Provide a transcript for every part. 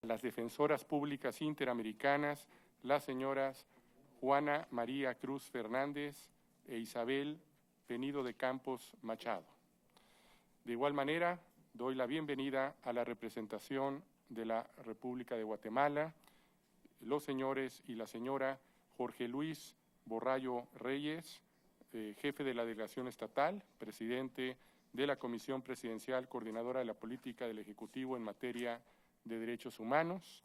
las defensoras públicas interamericanas, las señoras Juana María Cruz Fernández e Isabel Penido de Campos Machado. De igual manera, doy la bienvenida a la representación de la República de Guatemala, los señores y la señora Jorge Luis Borrallo Reyes, jefe de la Delegación Estatal, presidente de la Comisión Presidencial Coordinadora de la Política del Ejecutivo en materia de Derechos Humanos,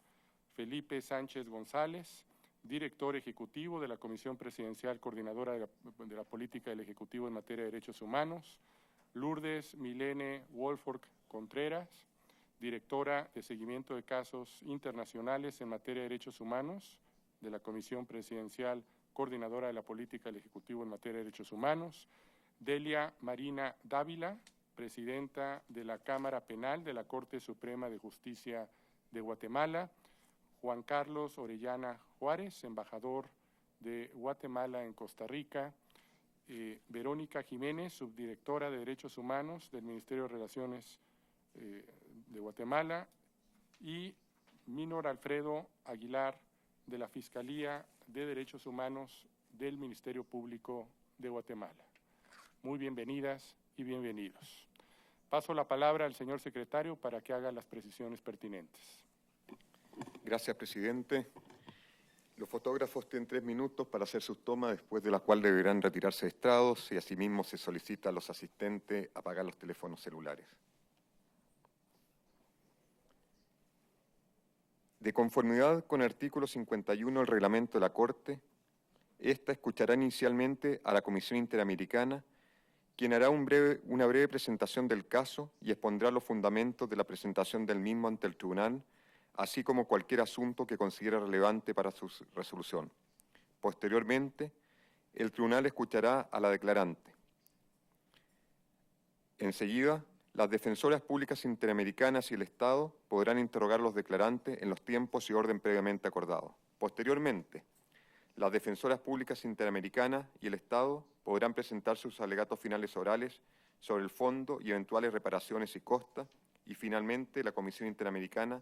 Felipe Sánchez González, director ejecutivo de la Comisión Presidencial Coordinadora de la Política del Ejecutivo en materia de Derechos Humanos, Lourdes Milene Wolford Contreras, directora de Seguimiento de Casos Internacionales en materia de Derechos Humanos de la Comisión Presidencial Coordinadora de la Política del Ejecutivo en materia de Derechos Humanos, Delia Marina Dávila, presidenta de la Cámara Penal de la Corte Suprema de Justicia de Guatemala, Juan Carlos Orellana Juárez, embajador de Guatemala en Costa Rica, Verónica Jiménez, subdirectora de Derechos Humanos del Ministerio de Relaciones de Guatemala, y Minor Alfredo Aguilar, de la Fiscalía de Derechos Humanos del Ministerio Público de Guatemala. Muy bienvenidas y bienvenidos. Paso la palabra al señor secretario para que haga las precisiones pertinentes. Gracias, presidente. Los fotógrafos tienen 3 minutos para hacer sus tomas, después de la cual deberán retirarse de estrados, y asimismo se solicita a los asistentes apagar los teléfonos celulares. De conformidad con el artículo 51 del reglamento de la Corte, esta escuchará inicialmente a la Comisión Interamericana, quien hará una breve presentación del caso y expondrá los fundamentos de la presentación del mismo ante el tribunal, así como cualquier asunto que considere relevante para su resolución. Posteriormente, el tribunal escuchará a la declarante. Enseguida, las defensoras públicas interamericanas y el Estado podrán interrogar a los declarantes en los tiempos y orden previamente acordados. Posteriormente, las defensoras públicas interamericanas y el Estado podrán presentar sus alegatos finales orales sobre el fondo y eventuales reparaciones y costas, y finalmente la Comisión Interamericana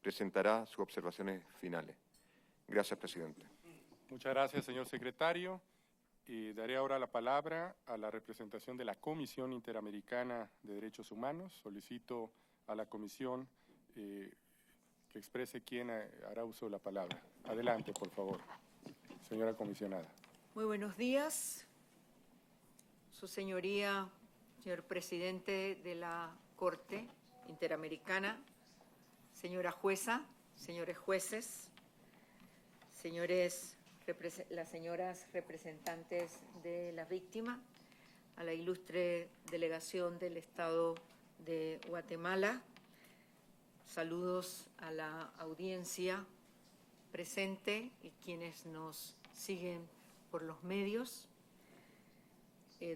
presentará sus observaciones finales. Gracias, presidente. Muchas gracias, señor secretario. Daré ahora la palabra a la representación de la Comisión Interamericana de Derechos Humanos. Solicito a la comisión que exprese quién hará uso de la palabra. Adelante, por favor, señora comisionada. Muy buenos días, Su Señoría, señor presidente de la Corte Interamericana, señora jueza, señores jueces, las señoras representantes de la víctima, a la ilustre delegación del Estado de Guatemala, saludos a la audiencia presente y quienes nos siguen por los medios.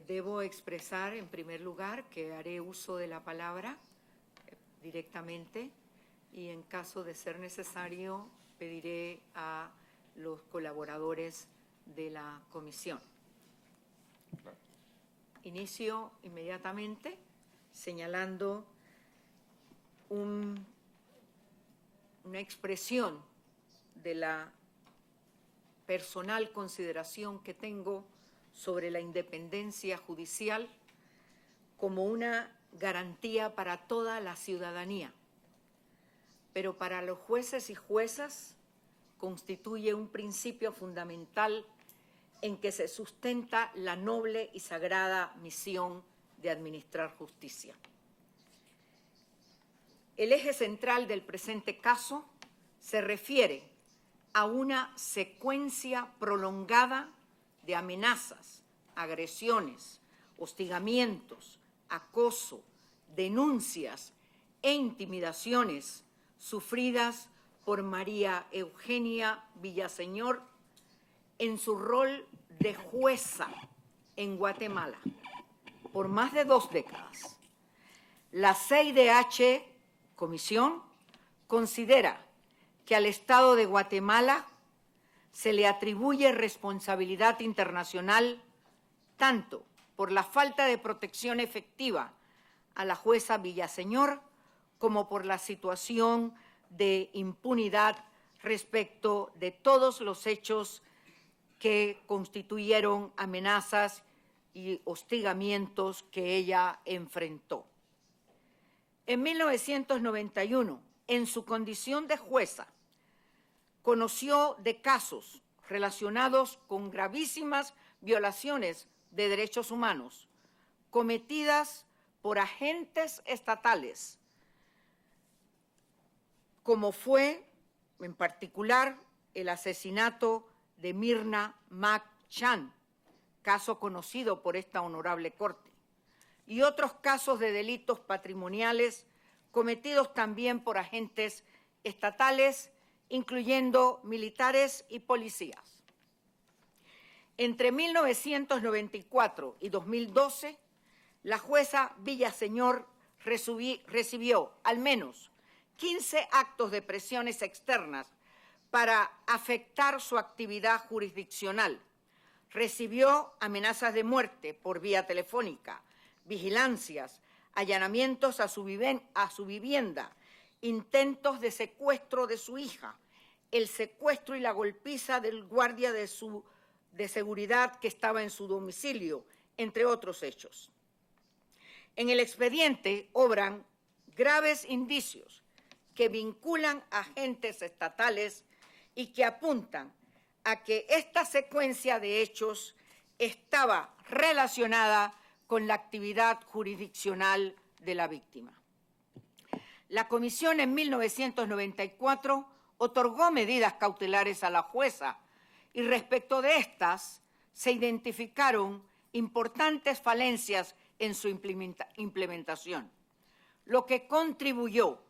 Debo expresar en primer lugar que haré uso de la palabra directamente y en caso de ser necesario pediré a los colaboradores de la comisión. Inicio inmediatamente señalando una expresión de la personal consideración que tengo sobre la independencia judicial como una garantía para toda la ciudadanía, pero para los jueces y juezas constituye un principio fundamental en que se sustenta la noble y sagrada misión de administrar justicia. El eje central del presente caso se refiere a una secuencia prolongada de amenazas, agresiones, hostigamientos, acoso, denuncias e intimidaciones sufridas por María Eugenia Villaseñor en su rol de jueza en Guatemala por más de 2 décadas. La CIDH, Comisión, considera que al Estado de Guatemala se le atribuye responsabilidad internacional tanto por la falta de protección efectiva a la jueza Villaseñor como por la situación de impunidad respecto de todos los hechos que constituyeron amenazas y hostigamientos que ella enfrentó. En 1991, en su condición de jueza, conoció de casos relacionados con gravísimas violaciones de derechos humanos cometidas por agentes estatales, como fue, en particular, el asesinato de Myrna McCann, caso conocido por esta honorable Corte, y otros casos de delitos patrimoniales cometidos también por agentes estatales, incluyendo militares y policías. Entre 1994 y 2012, la jueza Villaseñor recibió al menos 15 actos de presiones externas para afectar su actividad jurisdiccional. Recibió amenazas de muerte por vía telefónica, vigilancias, allanamientos a su vivienda, intentos de secuestro de su hija, el secuestro y la golpiza del guardia de seguridad que estaba en su domicilio, entre otros hechos. En el expediente obran graves indicios que vinculan a agentes estatales y que apuntan a que esta secuencia de hechos estaba relacionada con la actividad jurisdiccional de la víctima. La Comisión en 1994 otorgó medidas cautelares a la jueza y respecto de estas se identificaron importantes falencias en su implementación, lo que contribuyó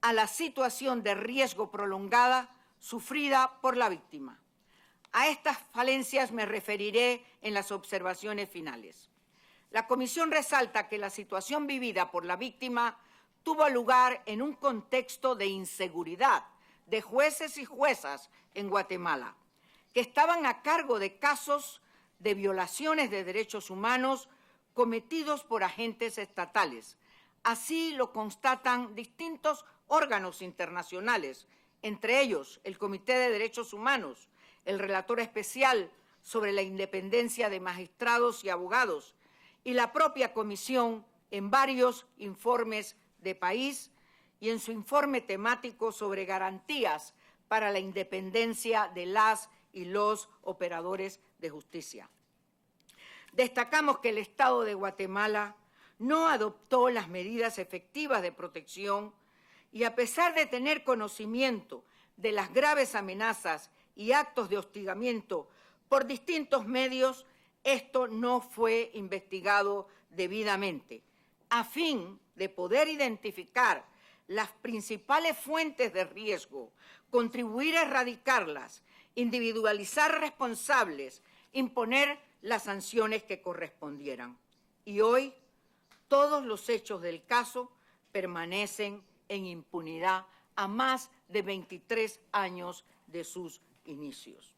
a la situación de riesgo prolongada sufrida por la víctima. A estas falencias me referiré en las observaciones finales. La Comisión resalta que la situación vivida por la víctima tuvo lugar en un contexto de inseguridad de jueces y juezas en Guatemala, que estaban a cargo de casos de violaciones de derechos humanos cometidos por agentes estatales. Así lo constatan distintos órganos internacionales, entre ellos el Comité de Derechos Humanos, el Relator Especial sobre la Independencia de Magistrados y Abogados y la propia Comisión en varios informes de país y en su informe temático sobre garantías para la independencia de las y los operadores de justicia. Destacamos que el Estado de Guatemala no adoptó las medidas efectivas de protección y a pesar de tener conocimiento de las graves amenazas y actos de hostigamiento por distintos medios, esto no fue investigado debidamente, a fin de poder identificar las principales fuentes de riesgo, contribuir a erradicarlas, individualizar responsables, imponer las sanciones que correspondieran. Y hoy todos los hechos del caso permanecen en impunidad a más de 23 años de sus inicios.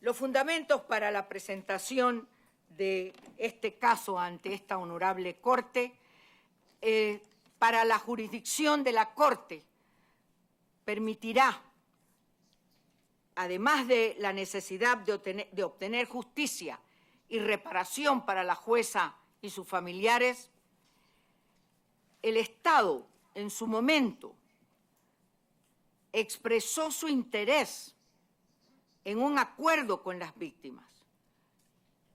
Los fundamentos para la presentación de este caso ante esta honorable Corte, para la jurisdicción de la Corte, permitirá, además de la necesidad de obtener justicia y reparación para la jueza y sus familiares, el Estado en su momento expresó su interés en un acuerdo con las víctimas,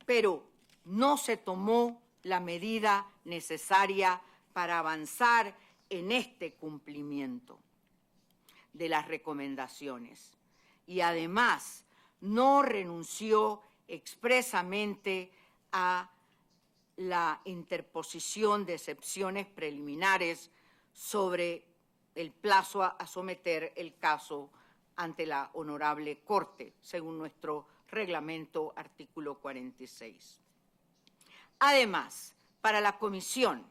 pero no se tomó la medida necesaria para avanzar en este cumplimiento de las recomendaciones y además no renunció expresamente a la interposición de excepciones preliminares sobre el plazo a someter el caso ante la honorable Corte, según nuestro reglamento artículo 46. Además, para la Comisión,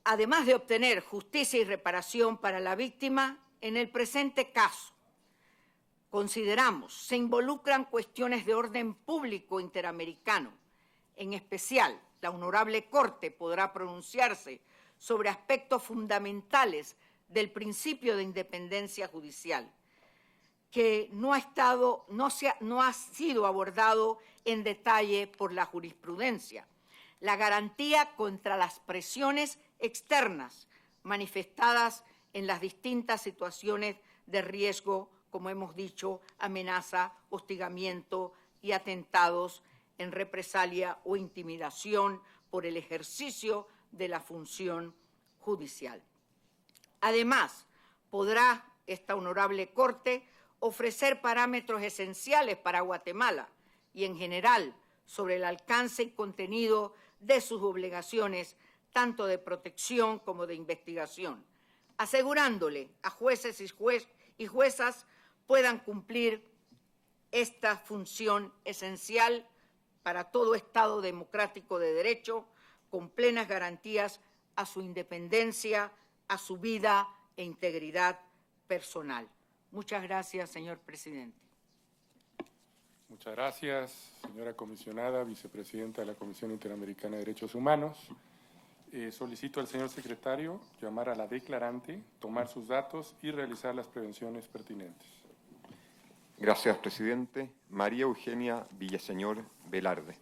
además de obtener justicia y reparación para la víctima, en el presente caso, consideramos, se involucran cuestiones de orden público interamericano. En especial, la honorable Corte podrá pronunciarse sobre aspectos fundamentales del principio de independencia judicial, que no ha sido abordado en detalle por la jurisprudencia. La garantía contra las presiones externas manifestadas en las distintas situaciones de riesgo, como hemos dicho, amenaza, hostigamiento y atentados en represalia o intimidación por el ejercicio de la función judicial. Además, podrá esta honorable Corte ofrecer parámetros esenciales para Guatemala y, en general, sobre el alcance y contenido de sus obligaciones, tanto de protección como de investigación, asegurándole a jueces y juezas puedan cumplir esta función esencial para todo Estado democrático de derecho, con plenas garantías a su independencia, a su vida e integridad personal. Muchas gracias, señor presidente. Muchas gracias, señora comisionada, vicepresidenta de la Comisión Interamericana de Derechos Humanos. Solicito al señor secretario llamar a la declarante, tomar sus datos y realizar las prevenciones pertinentes. Gracias, presidente. María Eugenia Villaseñor Velarde.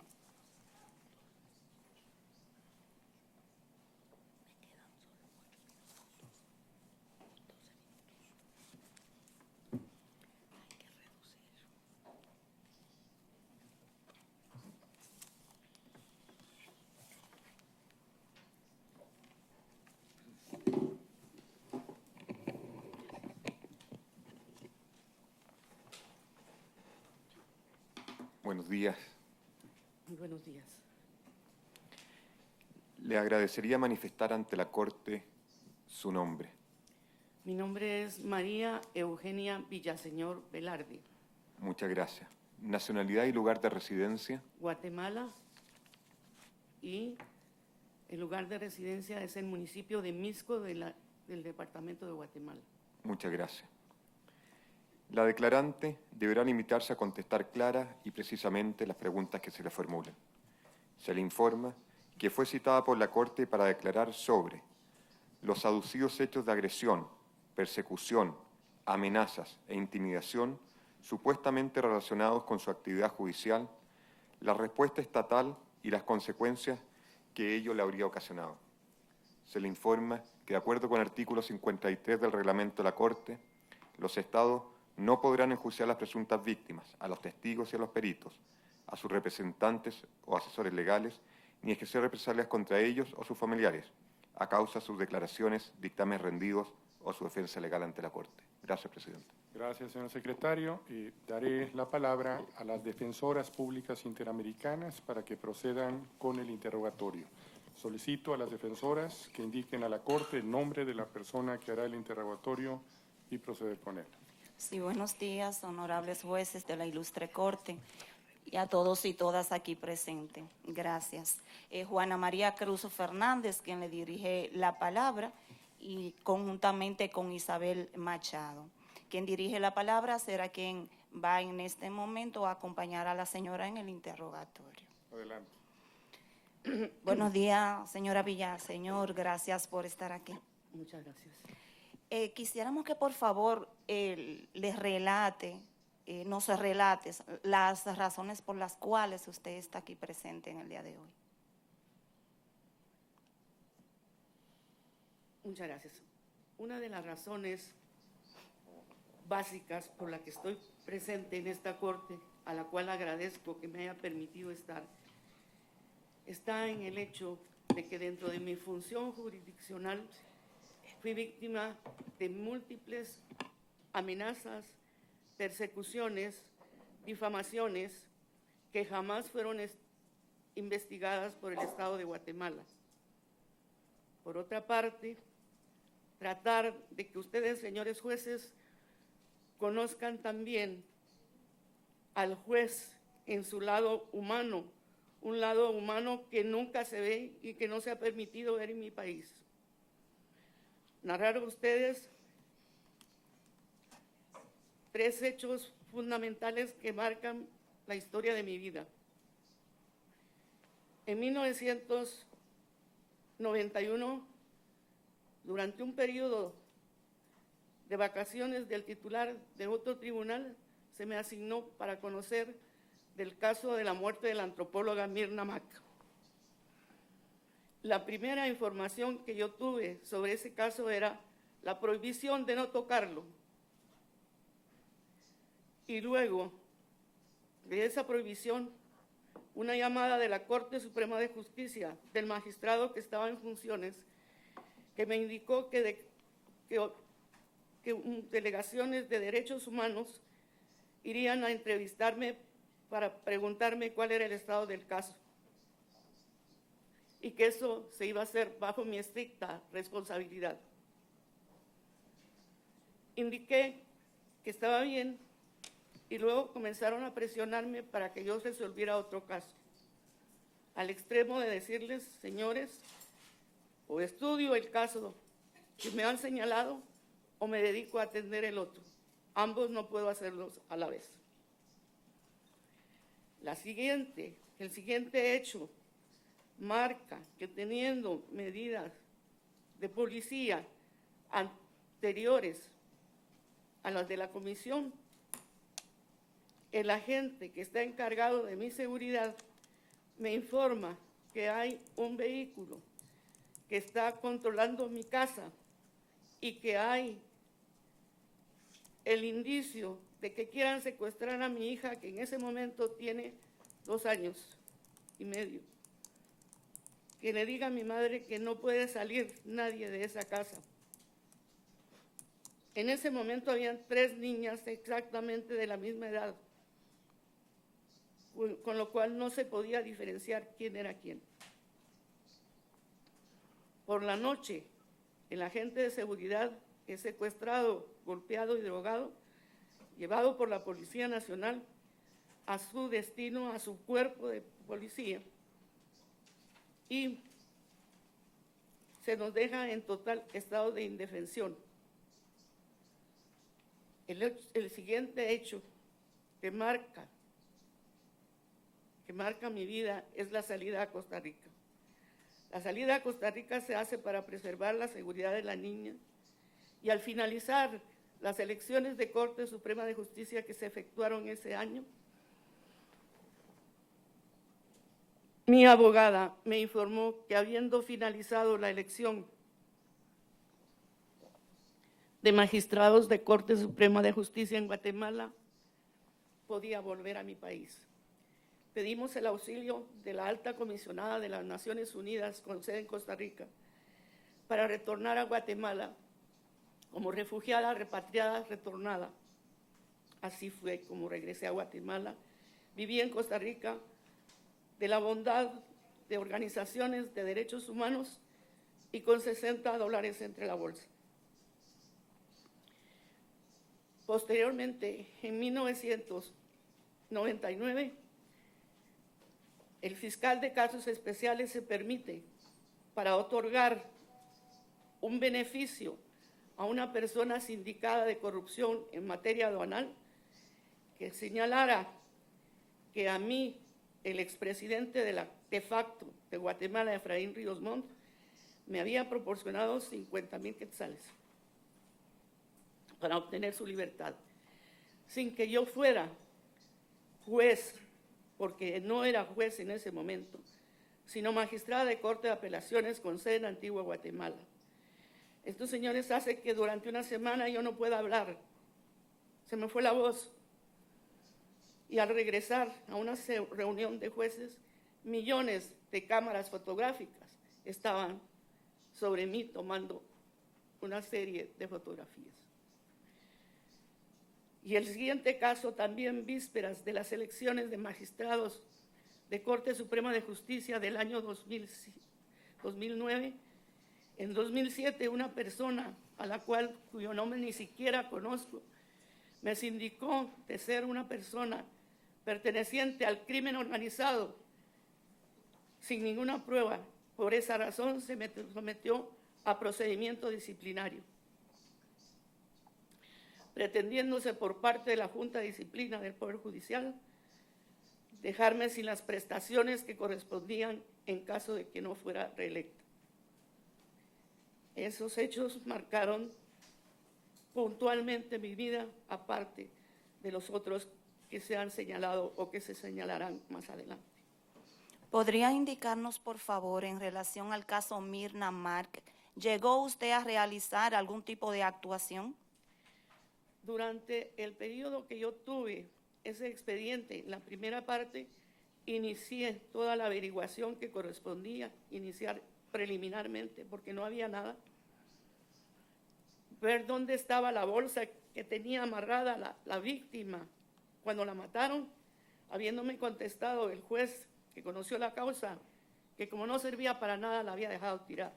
Buenos días. Muy buenos días. Le agradecería manifestar ante la Corte su nombre. Mi nombre es María Eugenia Villaseñor Velarde, Muchas gracias. Nacionalidad y lugar de residencia. Guatemala, y el lugar de residencia es el municipio de Misco del departamento de Guatemala. Muchas gracias. La declarante deberá limitarse a contestar clara y precisamente las preguntas que se le formulen. Se le informa que fue citada por la Corte para declarar sobre los aducidos hechos de agresión, persecución, amenazas e intimidación supuestamente relacionados con su actividad judicial, la respuesta estatal y las consecuencias que ello le habría ocasionado. Se le informa que, de acuerdo con el artículo 53 del reglamento de la Corte, los Estados no podrán enjuiciar a las presuntas víctimas, a los testigos y a los peritos, a sus representantes o asesores legales, ni ejercer represalias contra ellos o sus familiares, a causa de sus declaraciones, dictámenes rendidos o su defensa legal ante la Corte. Gracias, presidente. Gracias, señor secretario. Daré la palabra a las defensoras públicas interamericanas para que procedan con el interrogatorio. Solicito a las defensoras que indiquen a la Corte el nombre de la persona que hará el interrogatorio y proceder con él. Sí, buenos días, honorables jueces de la Ilustre Corte y a todos y todas aquí presentes. Gracias. Juana María Cruz Fernández, quien le dirige la palabra, y conjuntamente con Isabel Machado. Quien dirige la palabra será quien va en este momento a acompañar a la señora en el interrogatorio. Adelante. Buenos días, señora Villaseñor, gracias por estar aquí. Muchas gracias. Quisiéramos que por favor les relate, nos relate las razones por las cuales usted está aquí presente en el día de hoy. Muchas gracias. Una de las razones básicas por la que estoy presente en esta Corte, a la cual agradezco que me haya permitido estar, está en el hecho de que dentro de mi función jurisdiccional fui víctima de múltiples amenazas, persecuciones, difamaciones que jamás fueron investigadas por el Estado de Guatemala. Por otra parte, tratar de que ustedes, señores jueces, conozcan también al juez en su lado humano, un lado humano que nunca se ve y que no se ha permitido ver en mi país. Narrar a ustedes 3 hechos fundamentales que marcan la historia de mi vida. En 1991 durante un periodo de vacaciones del titular de otro tribunal, se me asignó para conocer del caso de la muerte de la antropóloga Mirna Mac. La primera información que yo tuve sobre ese caso era la prohibición de no tocarlo. Y luego de esa prohibición, una llamada de la Corte Suprema de Justicia, del magistrado que estaba en funciones, que me indicó que delegaciones de derechos humanos irían a entrevistarme para preguntarme cuál era el estado del caso y que eso se iba a hacer bajo mi estricta responsabilidad. Indiqué que estaba bien y luego comenzaron a presionarme para que yo resolviera otro caso, al extremo de decirles, señores, o estudio el caso que me han señalado o me dedico a atender el otro. Ambos no puedo hacerlos a la vez. El siguiente hecho marca que teniendo medidas de policía anteriores a las de la comisión, el agente que está encargado de mi seguridad me informa que hay un vehículo que está controlando mi casa y que hay el indicio de que quieran secuestrar a mi hija, que en ese momento tiene 2 años y medio. Que le diga a mi madre que no puede salir nadie de esa casa. En ese momento habían 3 niñas exactamente de la misma edad, con lo cual no se podía diferenciar quién era quién. Por la noche, el agente de seguridad es secuestrado, golpeado y drogado, llevado por la Policía Nacional a su destino, a su cuerpo de policía, y se nos deja en total estado de indefensión. El siguiente hecho que marca mi vida es la salida a Costa Rica. La salida a Costa Rica se hace para preservar la seguridad de la niña y al finalizar las elecciones de Corte Suprema de Justicia que se efectuaron ese año, mi abogada me informó que habiendo finalizado la elección de magistrados de Corte Suprema de Justicia en Guatemala, podía volver a mi país. Pedimos el auxilio de la alta comisionada de las Naciones Unidas con sede en Costa Rica para retornar a Guatemala como refugiada, repatriada, retornada. Así fue como regresé a Guatemala. Viví en Costa Rica de la bondad de organizaciones de derechos humanos y con $60 entre la bolsa. Posteriormente, en 1999, el fiscal de casos especiales se permite para otorgar un beneficio a una persona sindicada de corrupción en materia aduanal que señalara que a mí, el expresidente de facto de Guatemala, Efraín Ríos Montt, me había proporcionado 50,000 quetzales para obtener su libertad, sin que yo fuera juez, porque no era juez en ese momento, sino magistrada de Corte de Apelaciones con sede en Antigua Guatemala. Estos señores hacen que durante una semana yo no pueda hablar, se me fue la voz. Y al regresar a una reunión de jueces, millones de cámaras fotográficas estaban sobre mí tomando una serie de fotografías. Y el siguiente caso, también vísperas de las elecciones de magistrados de Corte Suprema de Justicia del año 2009, en 2007 una persona cuyo nombre ni siquiera conozco, me sindicó de ser una persona perteneciente al crimen organizado sin ninguna prueba. Por esa razón se me sometió a procedimiento disciplinario, pretendiéndose por parte de la Junta de Disciplina del Poder Judicial dejarme sin las prestaciones que correspondían en caso de que no fuera reelecta. Esos hechos marcaron puntualmente mi vida, aparte de los otros que se han señalado o que se señalarán más adelante. ¿Podría indicarnos, por favor, en relación al caso Mirna Mark, llegó usted a realizar algún tipo de actuación? Durante el periodo que yo tuve ese expediente, la primera parte, inicié toda la averiguación que correspondía iniciar preliminarmente, porque no había nada. Ver dónde estaba la bolsa que tenía amarrada la víctima cuando la mataron, habiéndome contestado el juez que conoció la causa, que como no servía para nada la había dejado tirar.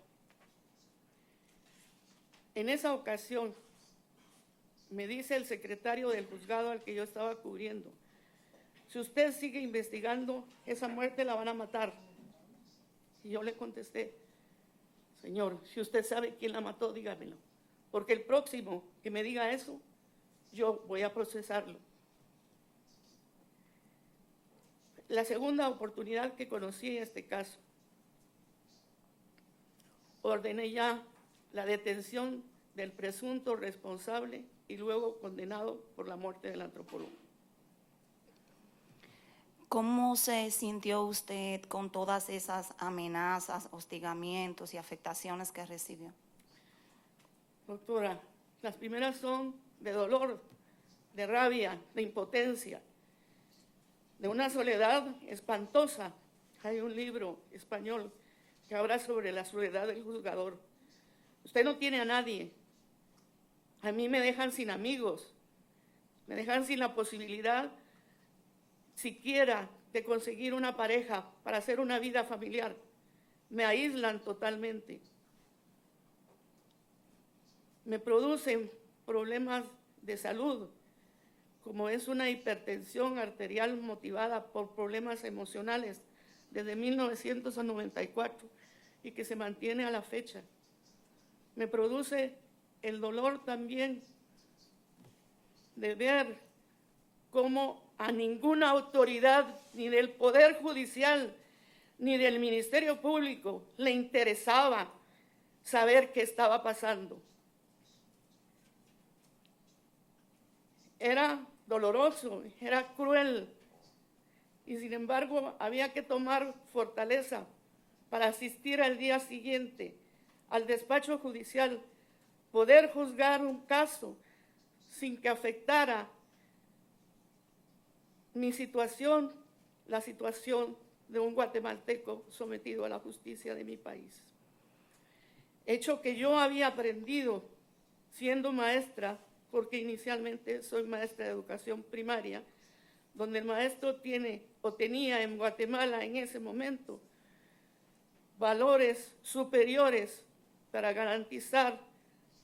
En esa ocasión, me dice el secretario del juzgado al que yo estaba cubriendo, si usted sigue investigando, esa muerte la van a matar. Y yo le contesté, señor, si usted sabe quién la mató, dígamelo, porque el próximo que me diga eso, yo voy a procesarlo. La segunda oportunidad que conocí en este caso, ordené ya la detención del presunto responsable y luego condenado por la muerte del antropólogo. ¿Cómo se sintió usted con todas esas amenazas, hostigamientos y afectaciones que recibió? Doctora, las primeras son de dolor, de rabia, de impotencia, de una soledad espantosa. Hay un libro español que habla sobre la soledad del juzgador. Usted no tiene a nadie. A mí me dejan sin amigos, me dejan sin la posibilidad siquiera de conseguir una pareja para hacer una vida familiar. Me aíslan totalmente. Me producen problemas de salud, como es una hipertensión arterial motivada por problemas emocionales desde 1994 y que se mantiene a la fecha. Me produce el dolor también de ver cómo a ninguna autoridad, ni del Poder Judicial, ni del Ministerio Público, le interesaba saber qué estaba pasando. Era doloroso, era cruel, y sin embargo había que tomar fortaleza para asistir al día siguiente al despacho judicial, poder juzgar un caso sin que afectara mi situación, la situación de un guatemalteco sometido a la justicia de mi país. Hecho que yo había aprendido siendo maestra, porque inicialmente soy maestra de educación primaria, donde el maestro tiene o tenía en Guatemala en ese momento valores superiores para garantizar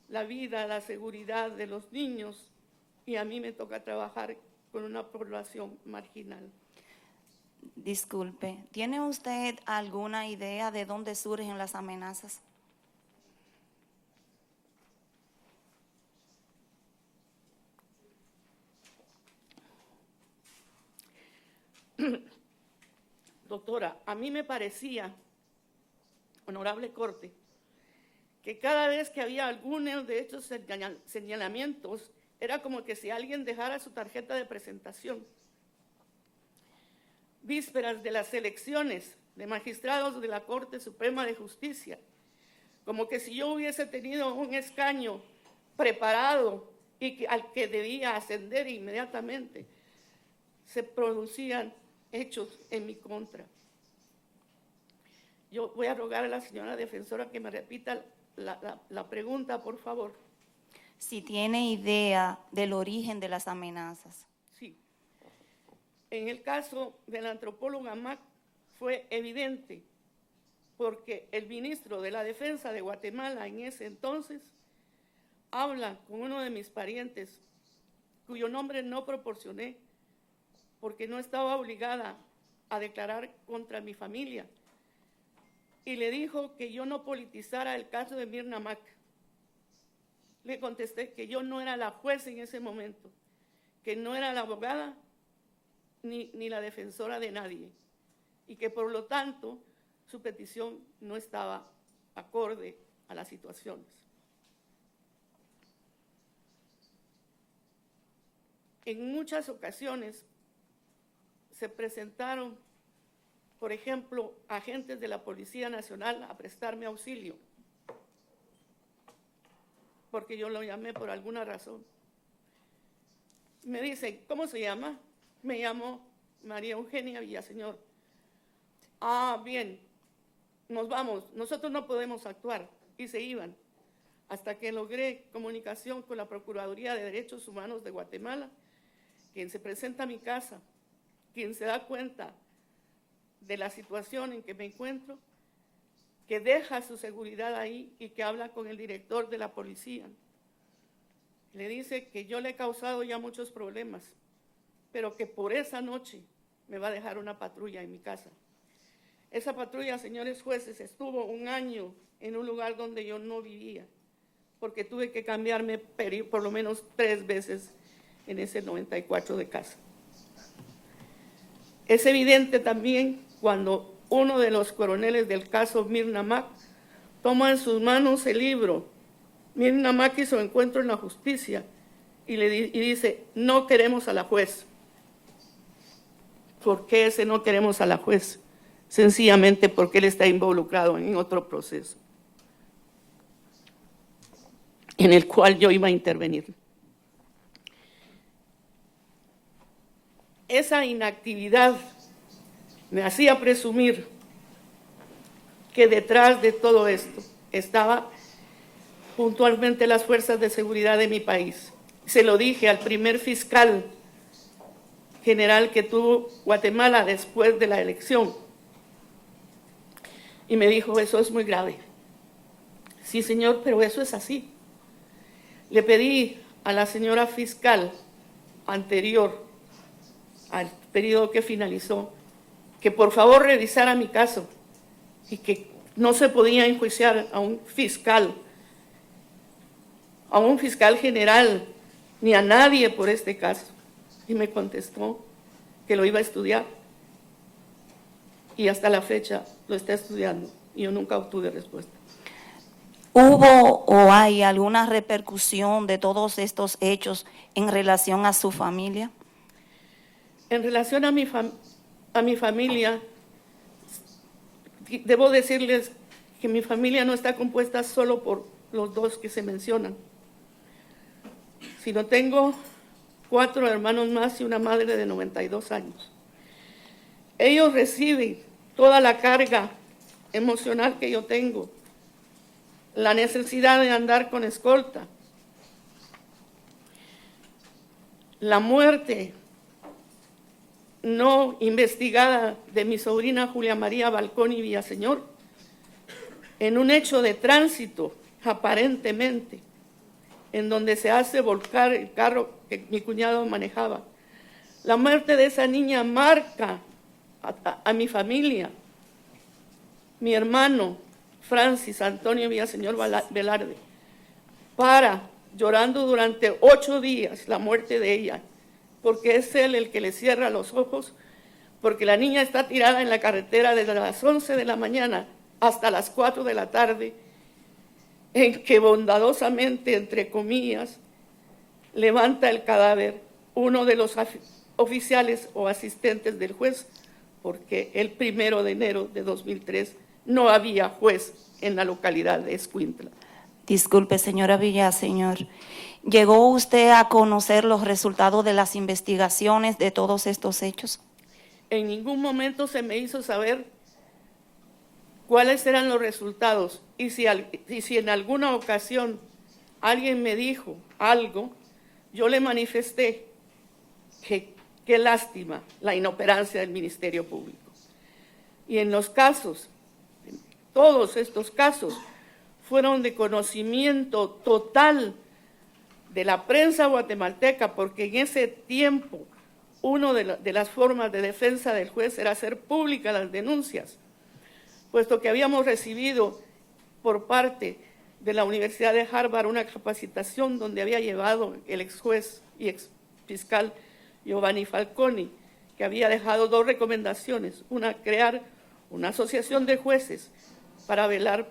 la vida, la seguridad de los niños, y a mí me toca trabajar con una población marginal. Disculpe, ¿tiene usted alguna idea de dónde surgen las amenazas? Doctora, a mí me parecía, honorable Corte, que cada vez que había alguno de estos señalamientos, era como que si alguien dejara su tarjeta de presentación. Vísperas de las elecciones de magistrados de la Corte Suprema de Justicia, como que si yo hubiese tenido un escaño preparado y al que debía ascender inmediatamente, se producían hechos en mi contra. Yo voy a rogar a la señora defensora que me repita la pregunta, por favor. Si tiene idea del origen de las amenazas. Sí. En el caso del antropólogo Mac fue evidente, porque el ministro de la Defensa de Guatemala en ese entonces habla con uno de mis parientes, cuyo nombre no proporcioné, porque no estaba obligada a declarar contra mi familia, y le dijo que yo no politizara el caso de Mirna Mac. Le contesté que yo no era la juez en ese momento, que no era la abogada ni la defensora de nadie, y que por lo tanto su petición no estaba acorde a las situaciones. En muchas ocasiones se presentaron, por ejemplo, agentes de la Policía Nacional a prestarme auxilio, porque yo lo llamé por alguna razón. Me dicen, ¿cómo se llama? Me llamo María Eugenia Villaseñor. Ah, bien, nos vamos, nosotros no podemos actuar. Y se iban, hasta que logré comunicación con la Procuraduría de Derechos Humanos de Guatemala, quien se presenta a mi casa, quien se da cuenta de la situación en que me encuentro, que deja su seguridad ahí y que habla con el director de la policía. Le dice que yo le he causado ya muchos problemas, pero que por esa noche me va a dejar una patrulla en mi casa. Esa patrulla, señores jueces, estuvo 1 año en un lugar donde yo no vivía, porque tuve que cambiarme por lo menos 3 veces en ese 94 de casa. Es evidente también cuando uno de los coroneles del caso Mirna Mac toma en sus manos el libro. Mirna Mac hizo encuentro en la justicia y dice, no queremos a la juez. ¿Por qué ese no queremos a la juez? Sencillamente porque él está involucrado en otro proceso en el cual yo iba a intervenir. Esa inactividad me hacía presumir que detrás de todo esto estaba puntualmente las fuerzas de seguridad de mi país. Se lo dije al primer fiscal general que tuvo Guatemala después de la elección. Y me dijo, eso es muy grave. Sí, señor, pero eso es así. Le pedí a la señora fiscal anterior al periodo que finalizó, que por favor revisara mi caso y que no se podía enjuiciar a un fiscal general, ni a nadie por este caso. Y me contestó que lo iba a estudiar. Y hasta la fecha lo está estudiando. Y yo nunca obtuve respuesta. ¿Hubo o hay alguna repercusión de todos estos hechos en relación a su familia? En relación a mi familia, debo decirles que mi familia no está compuesta solo por los 2 que se mencionan, sino tengo 4 hermanos más y una madre de 92 años. Ellos reciben toda la carga emocional que yo tengo, la necesidad de andar con escolta, la muerte no investigada de mi sobrina Julia María Balconi Villaseñor, en un hecho de tránsito, aparentemente, en donde se hace volcar el carro que mi cuñado manejaba. La muerte de esa niña marca a mi familia. Mi hermano, Francis Antonio Villaseñor Velarde, llorando durante 8 días la muerte de ella, porque es él el que le cierra los ojos, porque la niña está tirada en la carretera desde las 11 de la mañana hasta las 4 de la tarde, en que bondadosamente, entre comillas, levanta el cadáver uno de los oficiales o asistentes del juez, porque el 1 de enero de 2003 no había juez en la localidad de Escuintla. Disculpe, señora Villaseñor. ¿Llegó usted a conocer los resultados de las investigaciones de todos estos hechos? En ningún momento se me hizo saber cuáles eran los resultados. Y si en alguna ocasión alguien me dijo algo, yo le manifesté que qué lástima la inoperancia del Ministerio Público. Y en los casos, todos estos casos, fueron de conocimiento total de la prensa guatemalteca, porque en ese tiempo una de las formas de defensa del juez era hacer públicas las denuncias, puesto que habíamos recibido por parte de la Universidad de Harvard una capacitación donde había llevado el ex juez y ex fiscal Giovanni Falconi, que había dejado 2 recomendaciones: una, crear una asociación de jueces para velar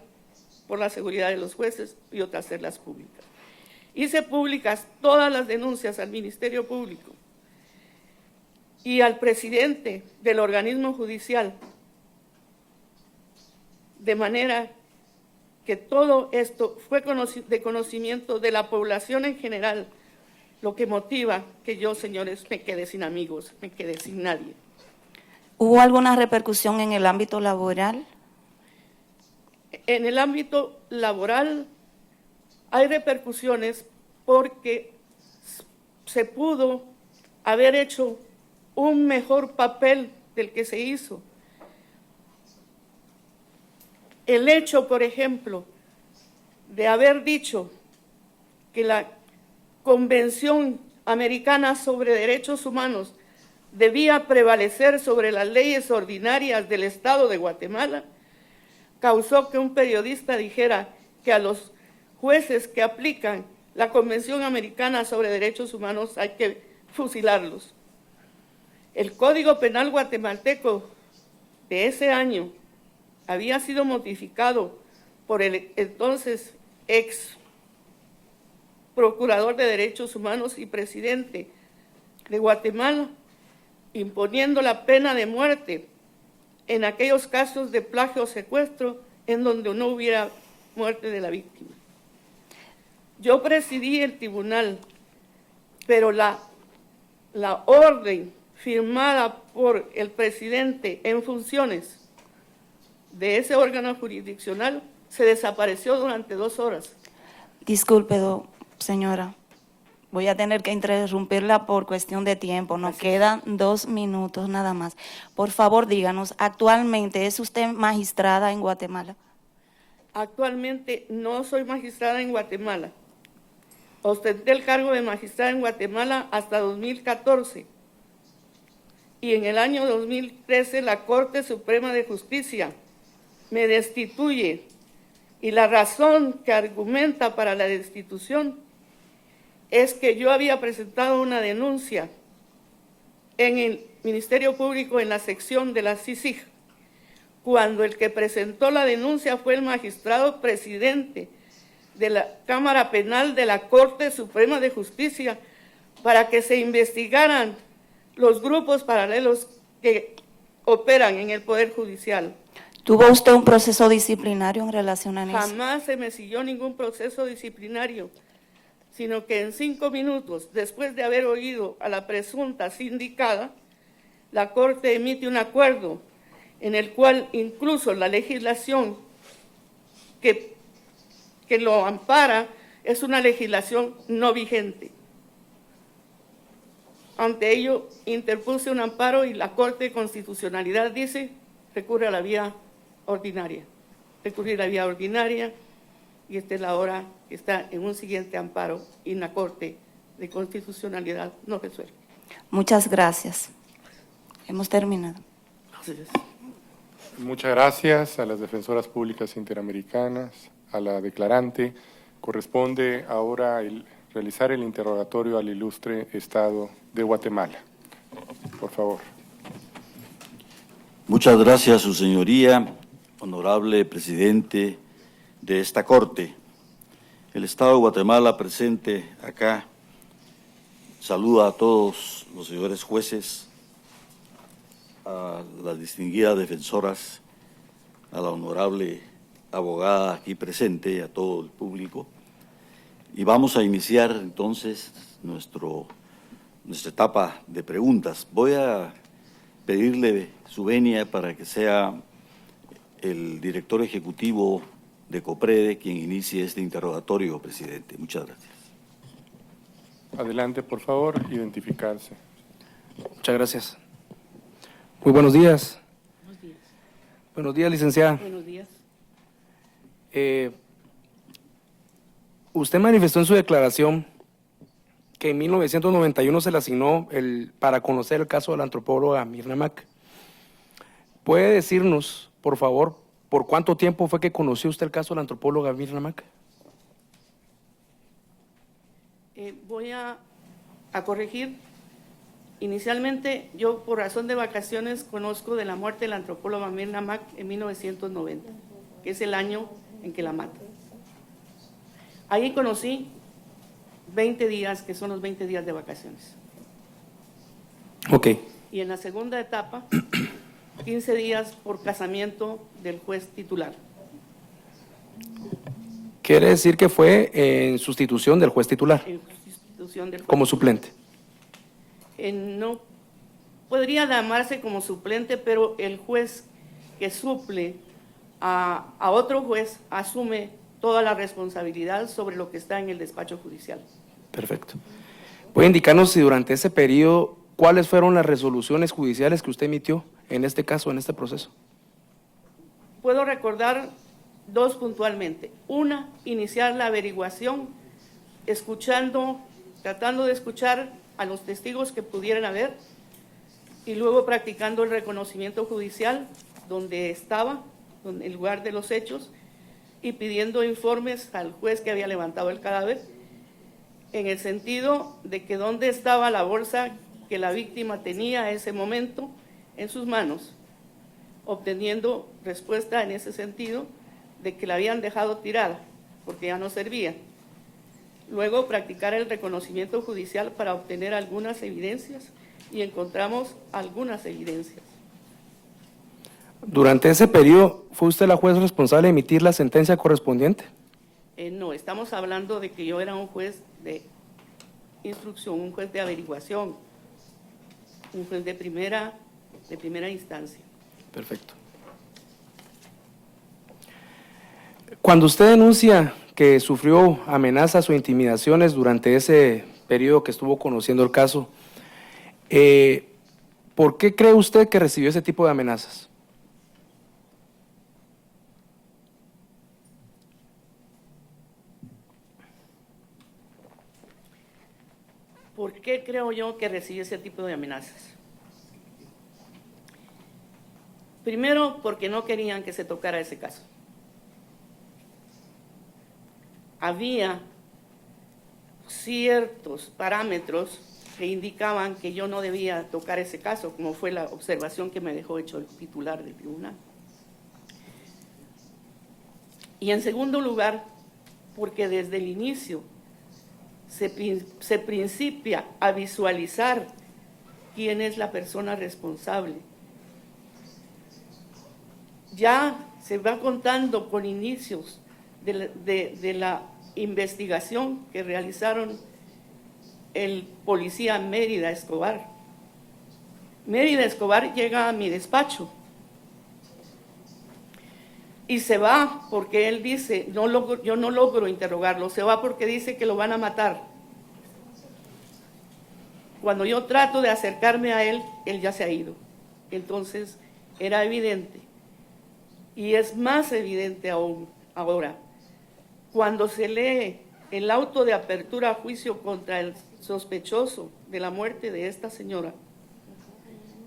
por la seguridad de los jueces y otras hacerlas públicas. Hice públicas todas las denuncias al Ministerio Público y al presidente del organismo judicial, de manera que todo esto fue de conocimiento de la población en general, lo que motiva que yo, señores, me quede sin amigos, me quede sin nadie. ¿Hubo alguna repercusión en el ámbito laboral? En el ámbito laboral hay repercusiones porque se pudo haber hecho un mejor papel del que se hizo. El hecho, por ejemplo, de haber dicho que la Convención Americana sobre Derechos Humanos debía prevalecer sobre las leyes ordinarias del Estado de Guatemala, causó que un periodista dijera que a los jueces que aplican la Convención Americana sobre Derechos Humanos hay que fusilarlos. El Código Penal guatemalteco de ese año había sido modificado por el entonces ex procurador de Derechos Humanos y presidente de Guatemala, imponiendo la pena de muerte en aquellos casos de plagio o secuestro en donde no hubiera muerte de la víctima. Yo presidí el tribunal, pero la orden firmada por el presidente en funciones de ese órgano jurisdiccional se desapareció durante 2 horas. Disculpe, señora, voy a tener que interrumpirla por cuestión de tiempo. Nos quedan 2 minutos nada más. Por favor, díganos, ¿actualmente es usted magistrada en Guatemala? Actualmente no soy magistrada en Guatemala. Ostenté el cargo de magistrada en Guatemala hasta 2014. Y en el año 2013 la Corte Suprema de Justicia me destituye. Y la razón que argumenta para la destitución es que yo había presentado una denuncia en el Ministerio Público en la sección de la CICIG, cuando el que presentó la denuncia fue el magistrado presidente de la Cámara Penal de la Corte Suprema de Justicia para que se investigaran los grupos paralelos que operan en el Poder Judicial. ¿Tuvo usted un proceso disciplinario en relación a eso? Jamás se me siguió ningún proceso disciplinario, sino que en 5 minutos, después de haber oído a la presunta sindicada, la Corte emite un acuerdo en el cual incluso la legislación que lo ampara es una legislación no vigente. Ante ello, interpuse un amparo y la Corte de Constitucionalidad dice, recurre a la vía ordinaria. Recurrir a la vía ordinaria y esta es la hora que está en un siguiente amparo y la Corte de Constitucionalidad no resuelve. Muchas gracias. Hemos terminado. Muchas gracias a las defensoras públicas interamericanas, a la declarante. Corresponde ahora realizar el interrogatorio al ilustre Estado de Guatemala. Por favor. Muchas gracias, su señoría, honorable presidente de esta Corte. El Estado de Guatemala presente acá saluda a todos los señores jueces, a las distinguidas defensoras, a la honorable abogada aquí presente y a todo el público. Y vamos a iniciar entonces nuestra etapa de preguntas. Voy a pedirle su venia para que sea el director ejecutivo de COPREDE quien inicie este interrogatorio, presidente. Muchas gracias. Adelante, por favor, identificarse. Muchas gracias. Muy buenos días. Buenos días. Buenos días, licenciada. Buenos días. Usted manifestó en su declaración que en 1991 se le asignó para conocer el caso de la antropóloga Mirna Mac. ¿Puede decirnos, por favor, por cuánto tiempo fue que conoció usted el caso de la antropóloga Mirna Mac? Voy a corregir. Inicialmente, yo por razón de vacaciones conozco de la muerte de la antropóloga Mirna Mac en 1990, que es el año en que la matan. Ahí conocí 20 días, que son los 20 días de vacaciones. Ok. Y en la segunda etapa, 15 días por casamiento del juez titular. Quiere decir que fue en sustitución del juez titular, En sustitución del juez. como suplente. No podría llamarse como suplente, pero el juez que suple a otro juez asume toda la responsabilidad sobre lo que está en el despacho judicial. Perfecto. ¿Puede indicarnos si durante ese periodo cuáles fueron las resoluciones judiciales que usted emitió en este caso, en este proceso? Puedo recordar dos puntualmente. Una, iniciar la averiguación, tratando de escuchar a los testigos que pudieran haber, y luego practicando el reconocimiento judicial donde estaba, en el lugar de los hechos, y pidiendo informes al juez que había levantado el cadáver, en el sentido de que dónde estaba la bolsa que la víctima tenía en ese momento en sus manos, obteniendo respuesta en ese sentido de que la habían dejado tirada porque ya no servía. Luego practicar el reconocimiento judicial para obtener algunas evidencias, y encontramos algunas evidencias. Durante ese periodo, ¿fue usted la juez responsable de emitir la sentencia correspondiente? No, estamos hablando de que yo era un juez de instrucción, un juez de averiguación, un juez de primera instancia. Perfecto. Cuando usted denuncia que sufrió amenazas o intimidaciones durante ese periodo que estuvo conociendo el caso, ¿por qué cree usted que recibió ese tipo de amenazas? ¿Por qué creo yo que recibí ese tipo de amenazas? Primero, porque no querían que se tocara ese caso. Había ciertos parámetros que indicaban que yo no debía tocar ese caso, como fue la observación que me dejó hecho el titular del tribunal. Y en segundo lugar, porque desde el inicio se principia a visualizar quién es la persona responsable. Ya se va contando con inicios de la investigación que realizaron el policía Mérida Escobar. Mérida Escobar llega a mi despacho y se va porque él dice, yo no logro interrogarlo, se va porque dice que lo van a matar. Cuando yo trato de acercarme a él, él ya se ha ido. Entonces era evidente, y es más evidente aún ahora, cuando se lee el auto de apertura a juicio contra el sospechoso de la muerte de esta señora,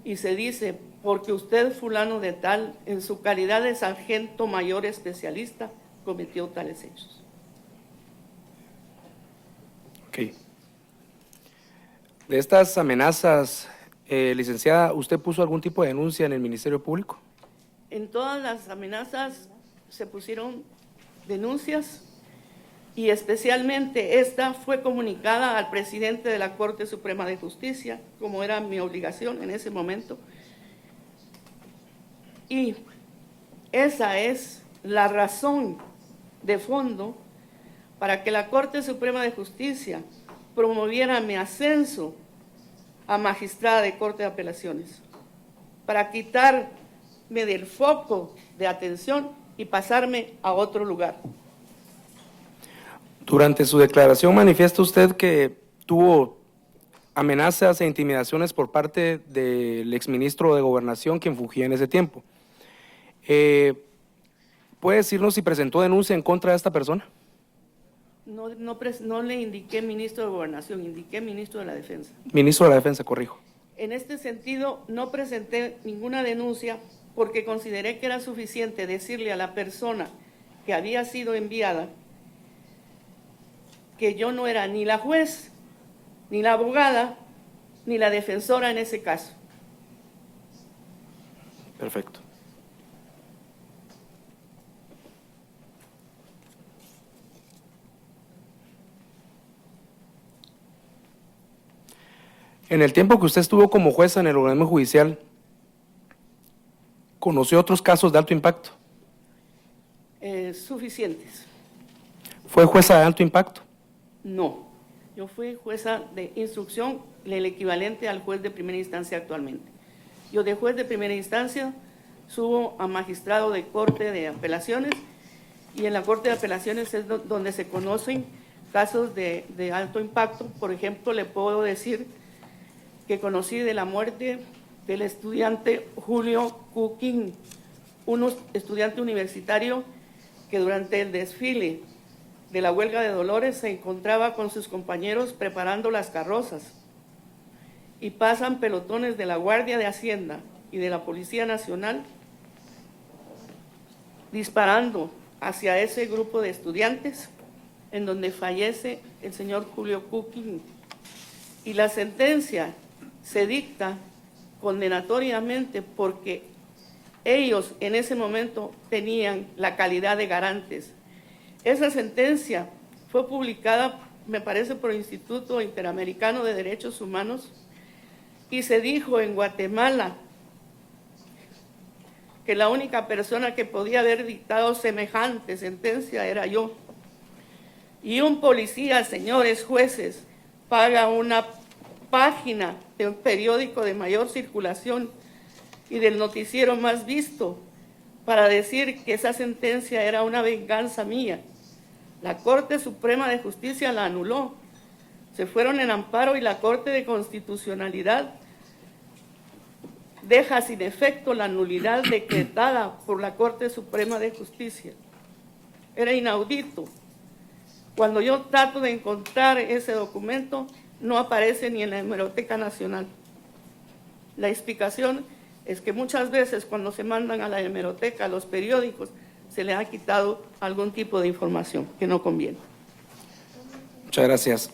y se dice, porque usted fulano de tal, en su calidad de sargento mayor especialista, cometió tales hechos. Ok. De estas amenazas, licenciada, ¿usted puso algún tipo de denuncia en el Ministerio Público? En todas las amenazas se pusieron denuncias, y especialmente esta fue comunicada al presidente de la Corte Suprema de Justicia, como era mi obligación en ese momento. Y esa es la razón de fondo para que la Corte Suprema de Justicia promoviera mi ascenso a magistrada de Corte de Apelaciones, para quitarme del foco de atención y pasarme a otro lugar. Durante su declaración manifiesta usted que tuvo amenazas e intimidaciones por parte del exministro de Gobernación, quien fungía en ese tiempo. ¿Puede decirnos si presentó denuncia en contra de esta persona? No le indiqué ministro de Gobernación, indiqué ministro de la Defensa. Ministro de la Defensa, corrijo. En este sentido, no presenté ninguna denuncia porque consideré que era suficiente decirle a la persona que había sido enviada que yo no era ni la juez, ni la abogada, ni la defensora en ese caso. Perfecto. En el tiempo que usted estuvo como jueza en el organismo judicial, ¿conoció otros casos de alto impacto? Suficientes. ¿Fue jueza de alto impacto? No, yo fui jueza de instrucción, el equivalente al juez de primera instancia actualmente. Yo de juez de primera instancia subo a magistrado de corte de apelaciones, y en la corte de apelaciones es donde se conocen casos de alto impacto. Por ejemplo, le puedo decir que conocí de la muerte del estudiante Julio Cuquín, un estudiante universitario que durante el desfile de la huelga de Dolores se encontraba con sus compañeros preparando las carrozas, y pasan pelotones de la Guardia de Hacienda y de la Policía Nacional disparando hacia ese grupo de estudiantes, en donde fallece el señor Julio Cuquín. Y la sentencia se dicta condenatoriamente porque ellos en ese momento tenían la calidad de garantes. Esa sentencia fue publicada, me parece, por el Instituto Interamericano de Derechos Humanos, y se dijo en Guatemala que la única persona que podía haber dictado semejante sentencia era yo. Y un policía, señores jueces, paga una página de un periódico de mayor circulación y del noticiero más visto para decir que esa sentencia era una venganza mía. La Corte Suprema de Justicia la anuló. Se fueron en amparo y la Corte de Constitucionalidad deja sin efecto la nulidad decretada por la Corte Suprema de Justicia. Era inaudito. Cuando yo trato de encontrar ese documento, no aparece ni en la Hemeroteca Nacional. La explicación es que muchas veces cuando se mandan a la hemeroteca, a los periódicos, se le ha quitado algún tipo de información que no conviene. Muchas gracias.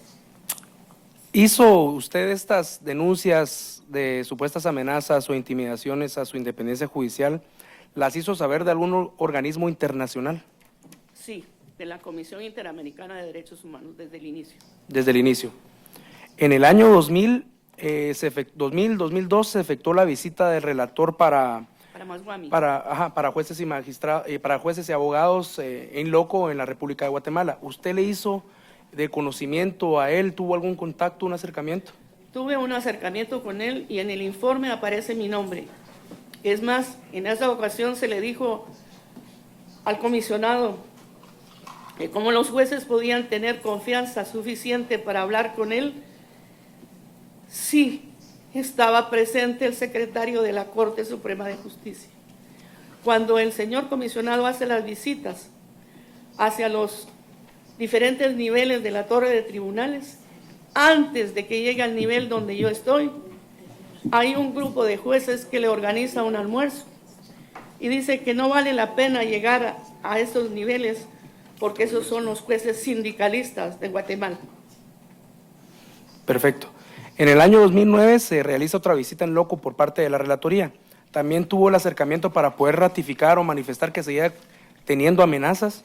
¿Hizo usted estas denuncias de supuestas amenazas o intimidaciones a su independencia judicial? ¿Las hizo saber de algún organismo internacional? Sí, de la Comisión Interamericana de Derechos Humanos, desde el inicio. Desde el inicio. En el año 2002 se efectuó la visita del relator para jueces y magistrados, para jueces y abogados en loco en la República de Guatemala. ¿Usted le hizo de conocimiento a él? ¿Tuvo algún contacto, un acercamiento? Tuve un acercamiento con él y en el informe aparece mi nombre. Es más, en esa ocasión se le dijo al comisionado cómo los jueces podían tener confianza suficiente para hablar con él. Sí, estaba presente el secretario de la Corte Suprema de Justicia. Cuando el señor comisionado hace las visitas hacia los diferentes niveles de la torre de tribunales, antes de que llegue al nivel donde yo estoy, hay un grupo de jueces que le organiza un almuerzo y dice que no vale la pena llegar a esos niveles porque esos son los jueces sindicalistas de Guatemala. Perfecto. En el año 2009 se realiza otra visita en loco por parte de la relatoría. ¿También tuvo el acercamiento para poder ratificar o manifestar que seguía teniendo amenazas?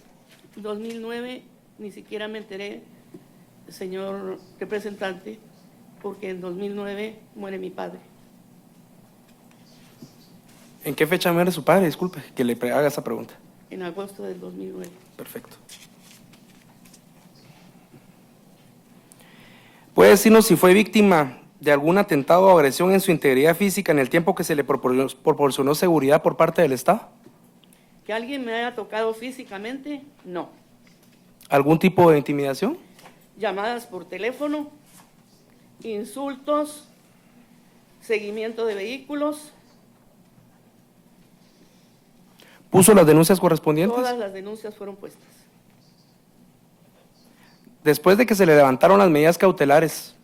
2009 ni siquiera me enteré, señor representante, porque en 2009 muere mi padre. ¿En qué fecha muere su padre? Disculpe que le haga esa pregunta. En agosto del 2009. Perfecto. ¿Puede decirnos si fue víctima de algún atentado o agresión en su integridad física en el tiempo que se le proporcionó seguridad por parte del Estado? ¿Que alguien me haya tocado físicamente? No. ¿Algún tipo de intimidación? Llamadas por teléfono, insultos, seguimiento de vehículos. ¿Puso las denuncias correspondientes? Todas las denuncias fueron puestas. Después de que se le levantaron las medidas cautelares,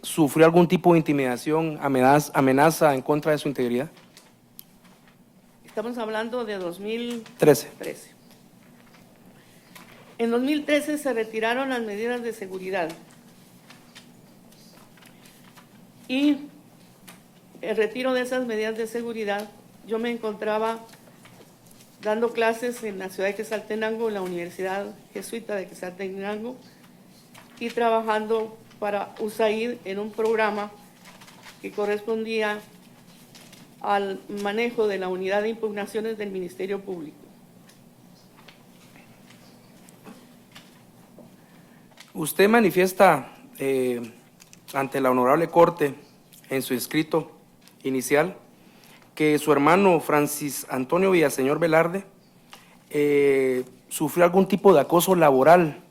¿sufrió algún tipo de intimidación, amenaza en contra de su integridad? Estamos hablando de 2013. En 2013 se retiraron las medidas de seguridad y el retiro de esas medidas de seguridad, yo me encontraba dando clases en la ciudad de Quetzaltenango, en la Universidad Jesuita de Quetzaltenango, y trabajando para USAID en un programa que correspondía al manejo de la unidad de impugnaciones del Ministerio Público. Usted manifiesta ante la Honorable Corte en su escrito inicial que su hermano Francis Antonio Villaseñor Velarde sufrió algún tipo de acoso laboral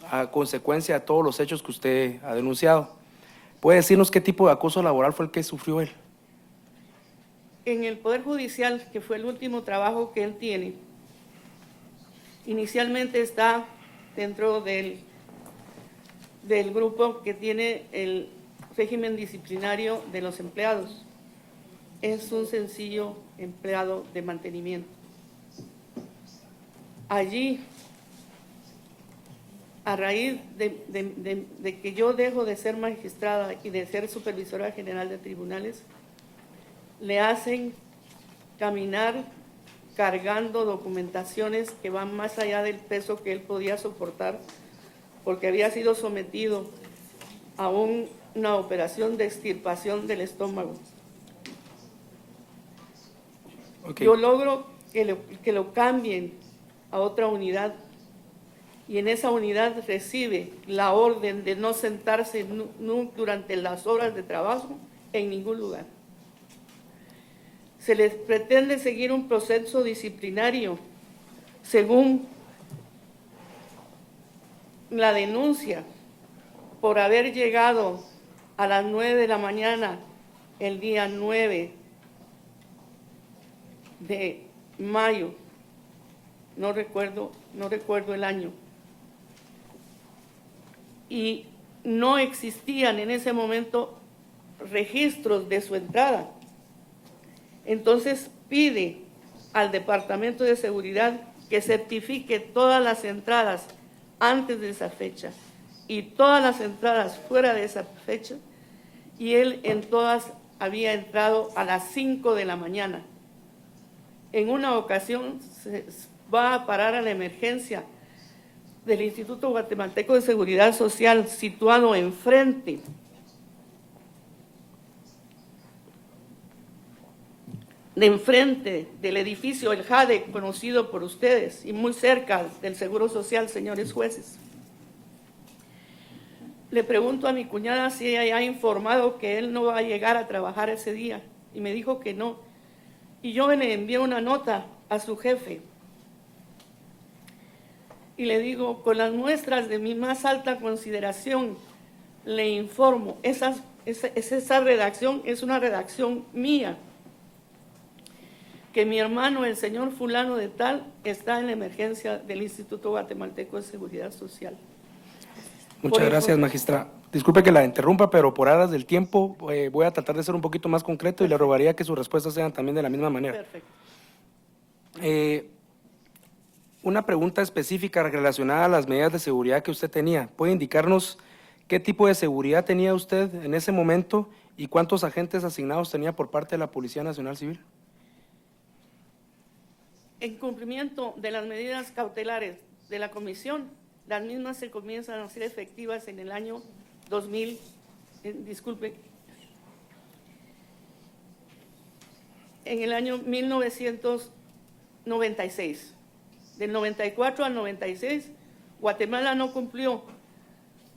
a consecuencia de todos los hechos que usted ha denunciado. ¿Puede decirnos qué tipo de acoso laboral fue el que sufrió él? En el Poder Judicial, que fue el último trabajo que él tiene, inicialmente está dentro del grupo que tiene el régimen disciplinario de los empleados. Es un sencillo empleado de mantenimiento. Allí, a raíz de que yo dejo de ser magistrada y de ser supervisora general de tribunales, le hacen caminar cargando documentaciones que van más allá del peso que él podía soportar, porque había sido sometido a una operación de extirpación del estómago. Okay. Yo logro que lo cambien a otra unidad, y en esa unidad recibe la orden de no sentarse durante las horas de trabajo en ningún lugar. Se les pretende seguir un proceso disciplinario según la denuncia por haber llegado a las 9 de la mañana el día 9 de mayo, no recuerdo el año, y no existían en ese momento registros de su entrada. Entonces pide al Departamento de Seguridad que certifique todas las entradas antes de esa fecha y todas las entradas fuera de esa fecha, y él en todas había entrado a las 5 de la mañana. En una ocasión se va a parar a la emergencia del Instituto Guatemalteco de Seguridad Social, situado enfrente del edificio El Jade, conocido por ustedes, y muy cerca del Seguro Social, señores jueces. Le pregunto a mi cuñada si ella ha informado que él no va a llegar a trabajar ese día, y me dijo que no. Y yo le envié una nota a su jefe, y le digo, con las muestras de mi más alta consideración, le informo, esa redacción es una redacción mía, que mi hermano, el señor fulano de tal, está en la emergencia del Instituto Guatemalteco de Seguridad Social. Muchas gracias, magistrada. Disculpe que la interrumpa, pero por aras del tiempo voy a tratar de ser un poquito más concreto y le rogaría que sus respuestas sean también de la misma manera. Perfecto. Una pregunta específica relacionada a las medidas de seguridad que usted tenía. ¿Puede indicarnos qué tipo de seguridad tenía usted en ese momento y cuántos agentes asignados tenía por parte de la Policía Nacional Civil? En cumplimiento de las medidas cautelares de la comisión, las mismas se comienzan a ser efectivas en el año 2000, en el año 1996. Del 94 al 96, Guatemala no cumplió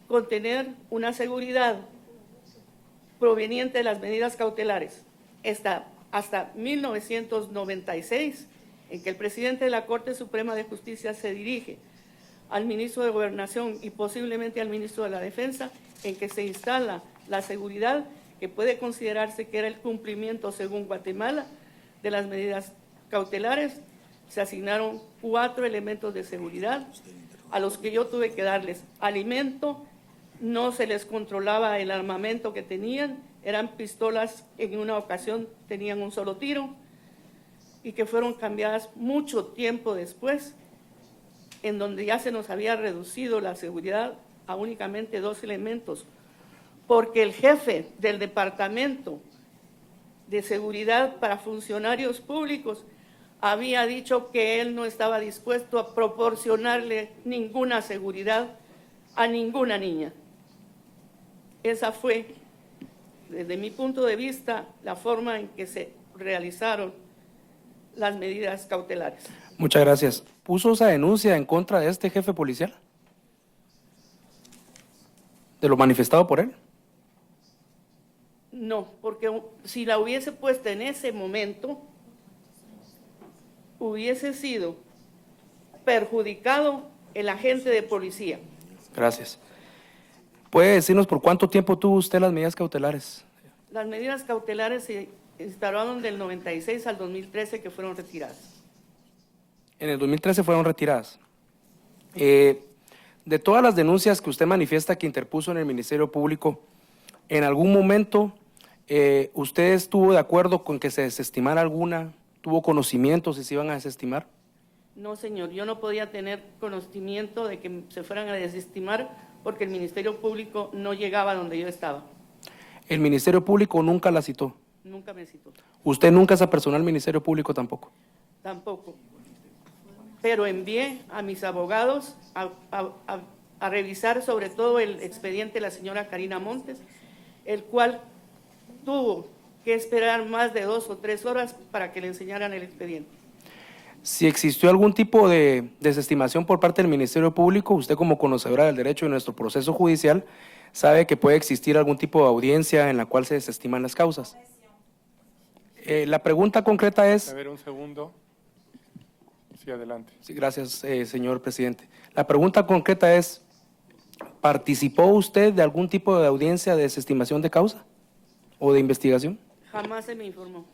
con tener una seguridad proveniente de las medidas cautelares. Hasta 1996, en que el presidente de la Corte Suprema de Justicia se dirige al ministro de Gobernación y posiblemente al ministro de la Defensa, en que se instala la seguridad que puede considerarse que era el cumplimiento, según Guatemala, de las medidas cautelares. Se asignaron 4 elementos de seguridad a los que yo tuve que darles alimento, no se les controlaba el armamento que tenían, eran pistolas, en una ocasión tenían un solo tiro, y que fueron cambiadas mucho tiempo después, en donde ya se nos había reducido la seguridad a únicamente 2 elementos, porque el jefe del Departamento de Seguridad para Funcionarios Públicos había dicho que él no estaba dispuesto a proporcionarle ninguna seguridad a ninguna niña. esa fue, desde mi punto de vista, la forma en que se realizaron las medidas cautelares. Muchas gracias. ¿Puso esa denuncia en contra de este jefe policial? ¿De lo manifestado por él? No, porque si la hubiese puesto en ese momento, hubiese sido perjudicado el agente de policía. Gracias. ¿Puede decirnos por cuánto tiempo tuvo usted las medidas cautelares? Las medidas cautelares se instauraron del 96 al 2013, que fueron retiradas. En el 2013 fueron retiradas. De todas las denuncias que usted manifiesta que interpuso en el Ministerio Público, ¿en algún momento usted estuvo de acuerdo con que se desestimara alguna? ¿Tuvo conocimiento si se iban a desestimar? No, señor, yo no podía tener conocimiento de que se fueran a desestimar porque el Ministerio Público no llegaba donde yo estaba. El Ministerio Público nunca la citó. Nunca me citó. ¿Usted nunca se apersonó al Ministerio Público tampoco? Tampoco. Pero envié a mis abogados a revisar sobre todo el expediente de la señora Karina Montes, el cual tuvo que esperar más de 2 o 3 horas para que le enseñaran el expediente. Si existió algún tipo de desestimación por parte del Ministerio Público, usted como conocedora del derecho de nuestro proceso judicial, sabe que puede existir algún tipo de audiencia en la cual se desestiman las causas. La pregunta concreta es... A ver, un segundo. Sí, adelante. Sí, gracias, señor presidente. La pregunta concreta es, ¿participó usted de algún tipo de audiencia de desestimación de causa o de investigación? Jamás se me informó.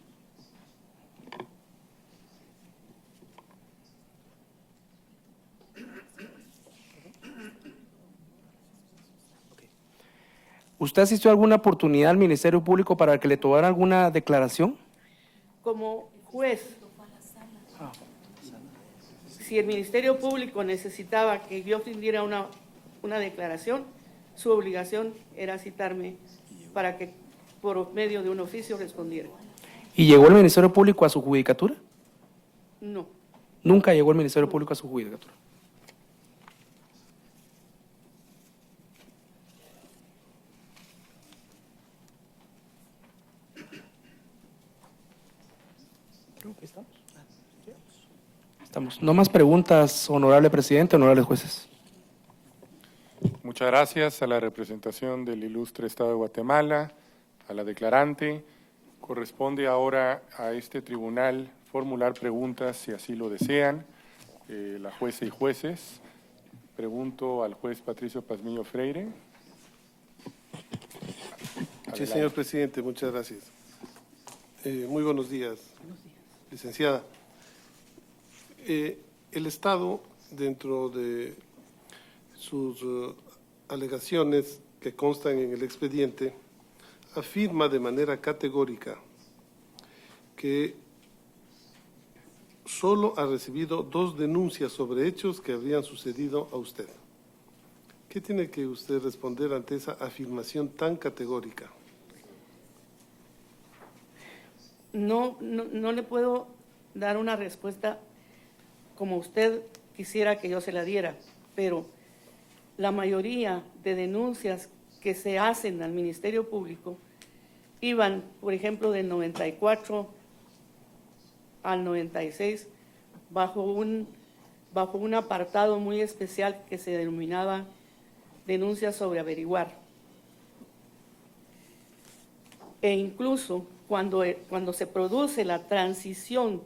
¿Usted asistió a alguna oportunidad al Ministerio Público para que le tomara alguna declaración? Como juez, si el Ministerio Público necesitaba que yo rindiera una declaración, su obligación era citarme para que por medio de un oficio respondiera. ¿Y llegó el Ministerio Público a su judicatura? No. Nunca llegó el Ministerio Público a su judicatura. Estamos. No más preguntas, honorable presidente, honorables jueces. Muchas gracias a la representación del ilustre Estado de Guatemala, a la declarante. Corresponde ahora a este tribunal formular preguntas si así lo desean, la jueza y jueces. Pregunto al juez Patricio Pazmiño Freire. Sí, Adelante. señor presidente, muchas gracias. Muy buenos días, licenciada. El Estado, dentro de sus alegaciones que constan en el expediente, afirma de manera categórica que solo ha recibido 2 denuncias sobre hechos que habrían sucedido a usted. ¿Qué tiene que usted responder ante esa afirmación tan categórica? No le puedo dar una respuesta como usted quisiera que yo se la diera, pero la mayoría de denuncias que se hacen al Ministerio Público iban, por ejemplo, del 94 al 96, bajo un apartado muy especial que se denominaba denuncias sobre averiguar. E incluso cuando se produce la transición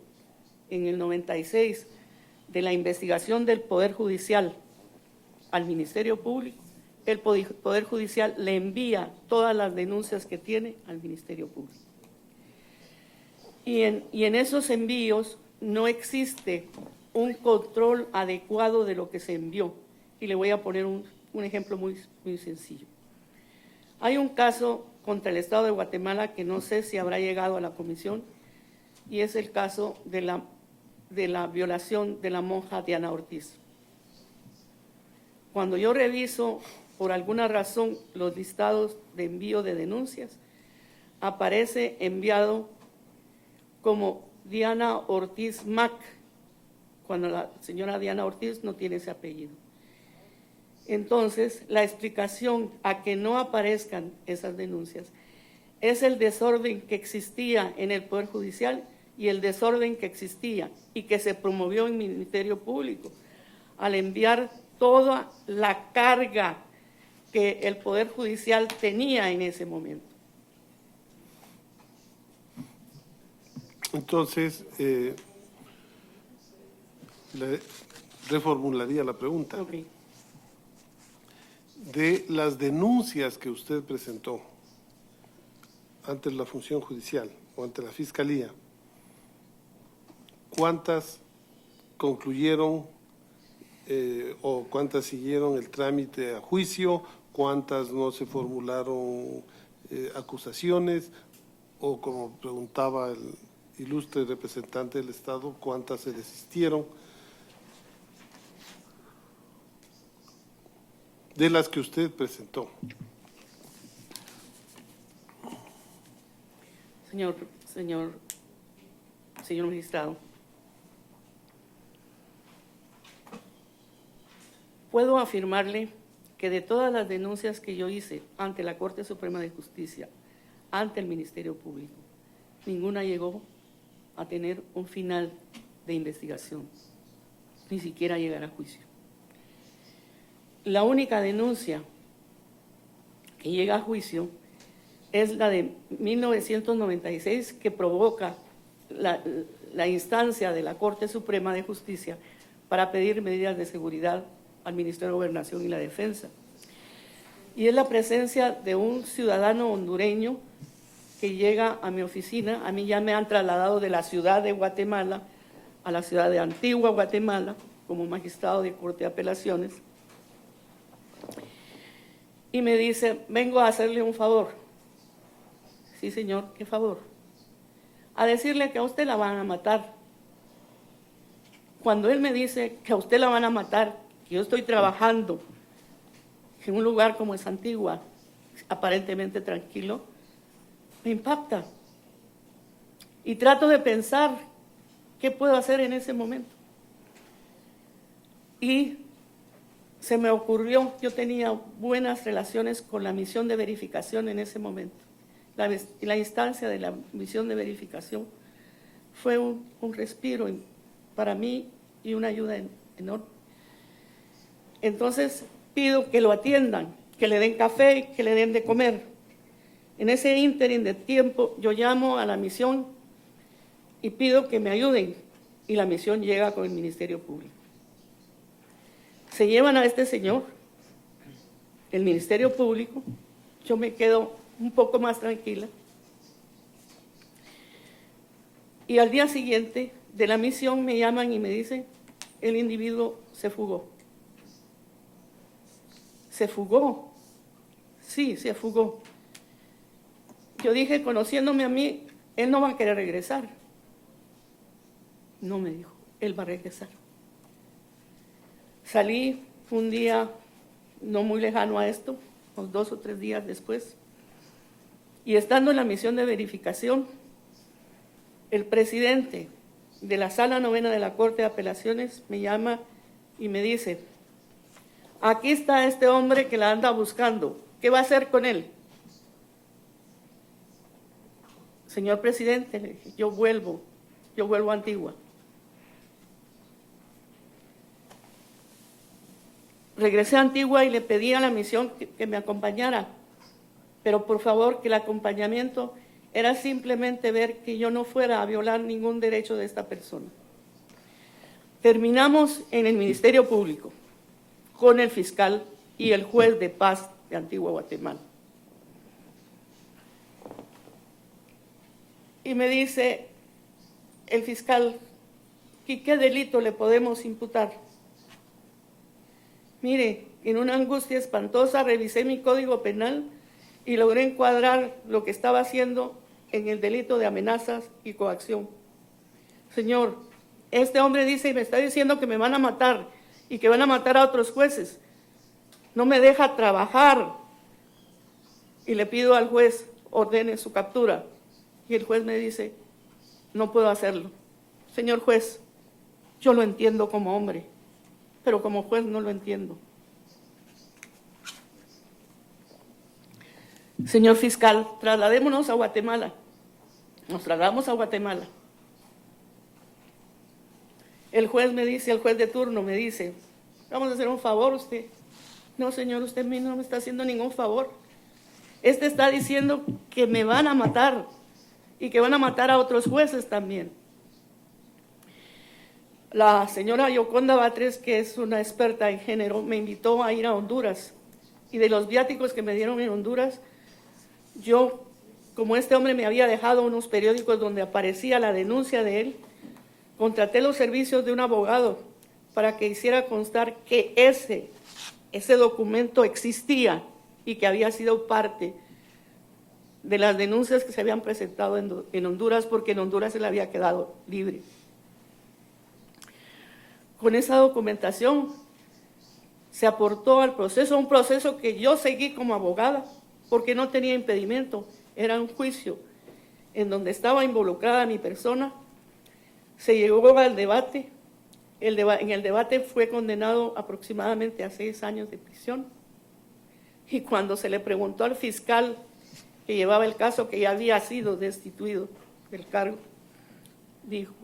en el 96 de la investigación del Poder Judicial al Ministerio Público, el Poder Judicial le envía todas las denuncias que tiene al Ministerio Público. Y en esos envíos no existe un control adecuado de lo que se envió. Y le voy a poner un ejemplo muy sencillo. Hay un caso contra el Estado de Guatemala que no sé si habrá llegado a la comisión, y es el caso de la violación de la monja Diana Ortiz. Cuando yo reviso por alguna razón los listados de envío de denuncias, aparece enviado como Diana Ortiz Mac, cuando la señora Diana Ortiz no tiene ese apellido. Entonces, la explicación a que no aparezcan esas denuncias es el desorden que existía en el Poder Judicial y el desorden que existía y que se promovió en el Ministerio Público al enviar toda la carga que el Poder Judicial tenía en ese momento. Entonces, le reformularía la pregunta. Ok. De las denuncias que usted presentó ante la función judicial o ante la Fiscalía, ¿cuántas concluyeron o cuántas siguieron el trámite a juicio? ¿Cuántas no se formularon acusaciones? O como preguntaba el ilustre representante del Estado, ¿cuántas se desistieron? De las que usted presentó. Señor magistrado, puedo afirmarle que de todas las denuncias que yo hice ante la Corte Suprema de Justicia, ante el Ministerio Público, ninguna llegó a tener un final de investigación, ni siquiera llegar a juicio. La única denuncia que llega a juicio es la de 1996, que provoca la instancia de la Corte Suprema de Justicia para pedir medidas de seguridad al Ministerio de Gobernación y la Defensa. Y es la presencia de un ciudadano hondureño que llega a mi oficina. A mí ya me han trasladado de la ciudad de Guatemala a la ciudad de Antigua, Guatemala, como magistrado de Corte de Apelaciones. Y me dice, vengo a hacerle un favor. Sí, señor, ¿qué favor? A decirle que a usted la van a matar. Cuando él me dice que a usted la van a matar, que yo estoy trabajando en un lugar como es Antigua, aparentemente tranquilo, me impacta. Y trato de pensar qué puedo hacer en ese momento. Y se me ocurrió, yo tenía buenas relaciones con la misión de verificación en ese momento. La instancia de la misión de verificación fue un respiro para mí y una ayuda enorme. Entonces pido que lo atiendan, que le den café, que le den de comer. En ese ínterin de tiempo yo llamo a la misión y pido que me ayuden, y la misión llega con el Ministerio Público. Se llevan a este señor, el Ministerio Público, yo me quedo un poco más tranquila. Y al día siguiente de la misión me llaman y me dicen, el individuo se fugó. ¿Se fugó? Sí, se fugó. Yo dije, conociéndome a mí, él no va a querer regresar. No, me dijo, él va a regresar. Salí un día no muy lejano a esto, unos 2 o 3 días después, y estando en la misión de verificación, el presidente de la Sala Novena de la Corte de Apelaciones me llama y me dice, aquí está este hombre que la anda buscando, ¿qué va a hacer con él? Señor presidente, le dije, yo vuelvo a Antigua. Regresé a Antigua y le pedí a la misión que me acompañara, pero por favor que el acompañamiento era simplemente ver que yo no fuera a violar ningún derecho de esta persona. Terminamos en el Ministerio Público con el fiscal y el juez de paz de Antigua, Guatemala. Y me dice el fiscal, ¿qué delito le podemos imputar? Mire, en una angustia espantosa revisé mi código penal y logré encuadrar lo que estaba haciendo en el delito de amenazas y coacción. Señor, este hombre dice y me está diciendo que me van a matar y que van a matar a otros jueces. No me deja trabajar. Y le pido al juez, ordene su captura. Y el juez me dice, no puedo hacerlo. Señor juez, yo lo entiendo como hombre, pero como juez no lo entiendo. señor fiscal, trasladémonos a Guatemala. Nos trasladamos a Guatemala. El juez de turno me dice, vamos a hacer un favor usted. No, señor, usted no me está haciendo ningún favor. Este está diciendo que me van a matar y que van a matar a otros jueces también. La señora Yoconda Batres, que es una experta en género, me invitó a ir a Honduras. Y de los viáticos que me dieron en Honduras, yo, como este hombre me había dejado unos periódicos donde aparecía la denuncia de él, contraté los servicios de un abogado para que hiciera constar que ese documento existía y que había sido parte de las denuncias que se habían presentado en Honduras, porque en Honduras se le había quedado libre. Con esa documentación se aportó al proceso, un proceso que yo seguí como abogada, porque no tenía impedimento, era un juicio en donde estaba involucrada mi persona. Se llegó al debate, en el debate fue condenado aproximadamente a 6 años de prisión, y cuando se le preguntó al fiscal que llevaba el caso, que ya había sido destituido del cargo, dijo,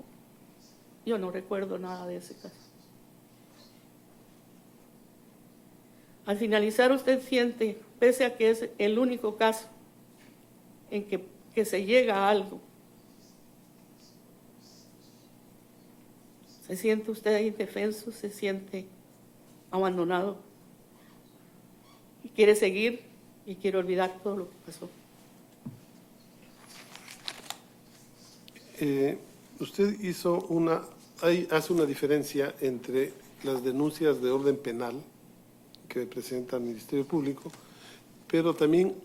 yo no recuerdo nada de ese caso. Al finalizar usted siente, pese a que es el único caso en que se llega a algo, se siente usted indefenso, se siente abandonado y quiere seguir y quiere olvidar todo lo que pasó. Usted hace una diferencia entre las denuncias de orden penal que presenta el Ministerio Público, pero también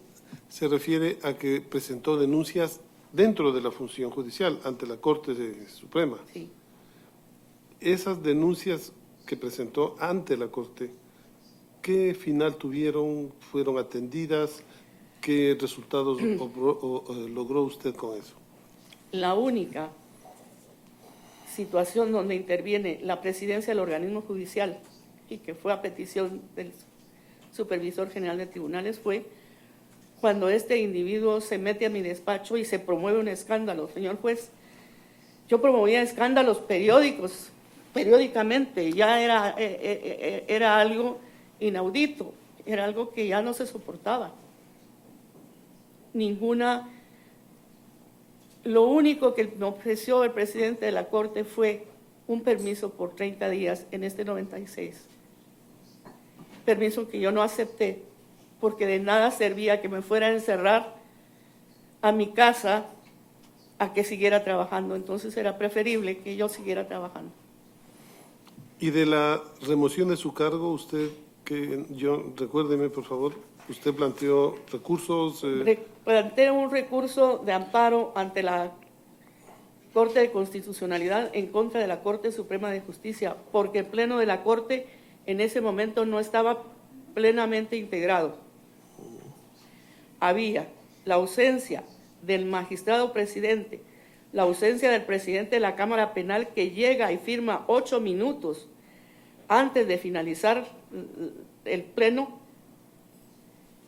se refiere a que presentó denuncias dentro de la función judicial ante la Corte Suprema. Sí. Esas denuncias que presentó ante la Corte, ¿qué final tuvieron? ¿Fueron atendidas? ¿Qué resultados logró usted con eso? La única situación donde interviene la presidencia del organismo judicial y que fue a petición del Supervisor General de Tribunales fue cuando este individuo se mete a mi despacho y se promueve un escándalo. Señor juez, yo promovía escándalos periódicamente, ya era algo inaudito, era algo que ya no se soportaba. Lo único que me ofreció el presidente de la Corte fue un permiso por 30 días en este 96. Permiso que yo no acepté, porque de nada servía que me fuera a encerrar a mi casa a que siguiera trabajando. Entonces era preferible que yo siguiera trabajando. Y de la remoción de su cargo, recuérdeme por favor, usted planteó recursos. Planteé un recurso de amparo ante la Corte de Constitucionalidad en contra de la Corte Suprema de Justicia, porque el Pleno de la Corte en ese momento no estaba plenamente integrado. Había la ausencia del magistrado presidente, la ausencia del presidente de la Cámara Penal, que llega y firma 8 minutos antes de finalizar el pleno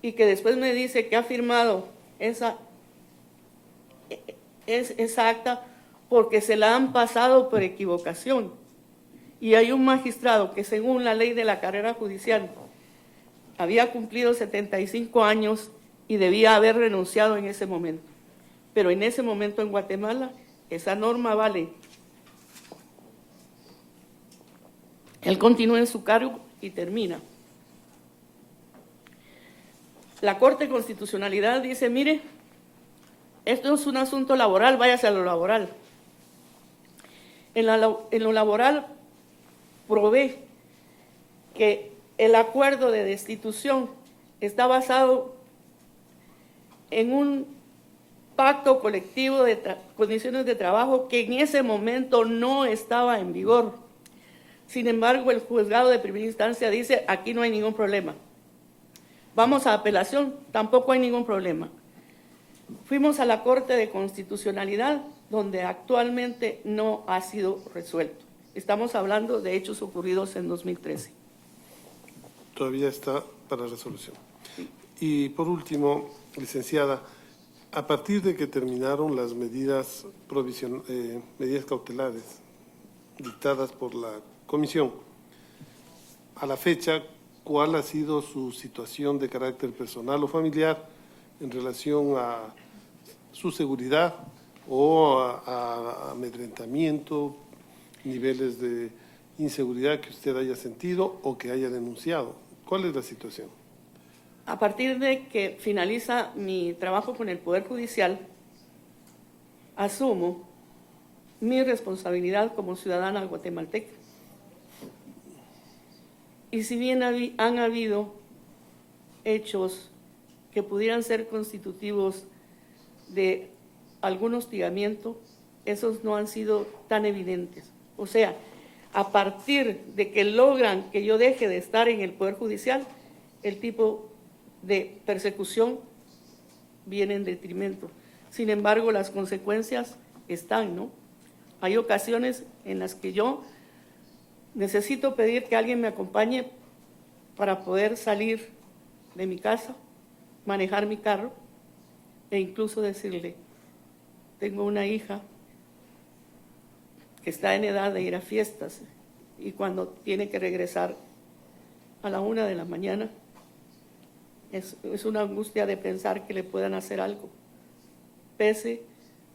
y que después me dice que ha firmado esa acta porque se la han pasado por equivocación. Y hay un magistrado que, según la ley de la carrera judicial, había cumplido 75 años y debía haber renunciado en ese momento. Pero en ese momento en Guatemala esa norma vale. Él continúa en su cargo y termina. La Corte de Constitucionalidad dice, mire, esto es un asunto laboral, váyase a lo laboral. En lo laboral probé que el acuerdo de destitución está basado en un pacto colectivo de condiciones de trabajo que en ese momento no estaba en vigor. Sin embargo, el juzgado de primera instancia dice, aquí no hay ningún problema. Vamos a apelación, tampoco hay ningún problema. Fuimos a la Corte de Constitucionalidad, donde actualmente no ha sido resuelto. Estamos hablando de hechos ocurridos en 2013. Todavía está para resolución. Y por último, licenciada, a partir de que terminaron las medidas cautelares dictadas por la comisión, a la fecha, ¿cuál ha sido su situación de carácter personal o familiar en relación a su seguridad o a amedrentamiento, niveles de inseguridad que usted haya sentido o que haya denunciado? ¿Cuál es la situación? A partir de que finaliza mi trabajo con el Poder Judicial, asumo mi responsabilidad como ciudadana guatemalteca. Y si bien han habido hechos que pudieran ser constitutivos de algún hostigamiento, esos no han sido tan evidentes. O sea, a partir de que logran que yo deje de estar en el Poder Judicial, el tipo de persecución viene en detrimento. Sin embargo, las consecuencias están, ¿no? Hay ocasiones en las que yo necesito pedir que alguien me acompañe para poder salir de mi casa, manejar mi carro e incluso decirle, tengo una hija que está en edad de ir a fiestas y cuando tiene que regresar a la 1 de la mañana, es una angustia de pensar que le puedan hacer algo, pese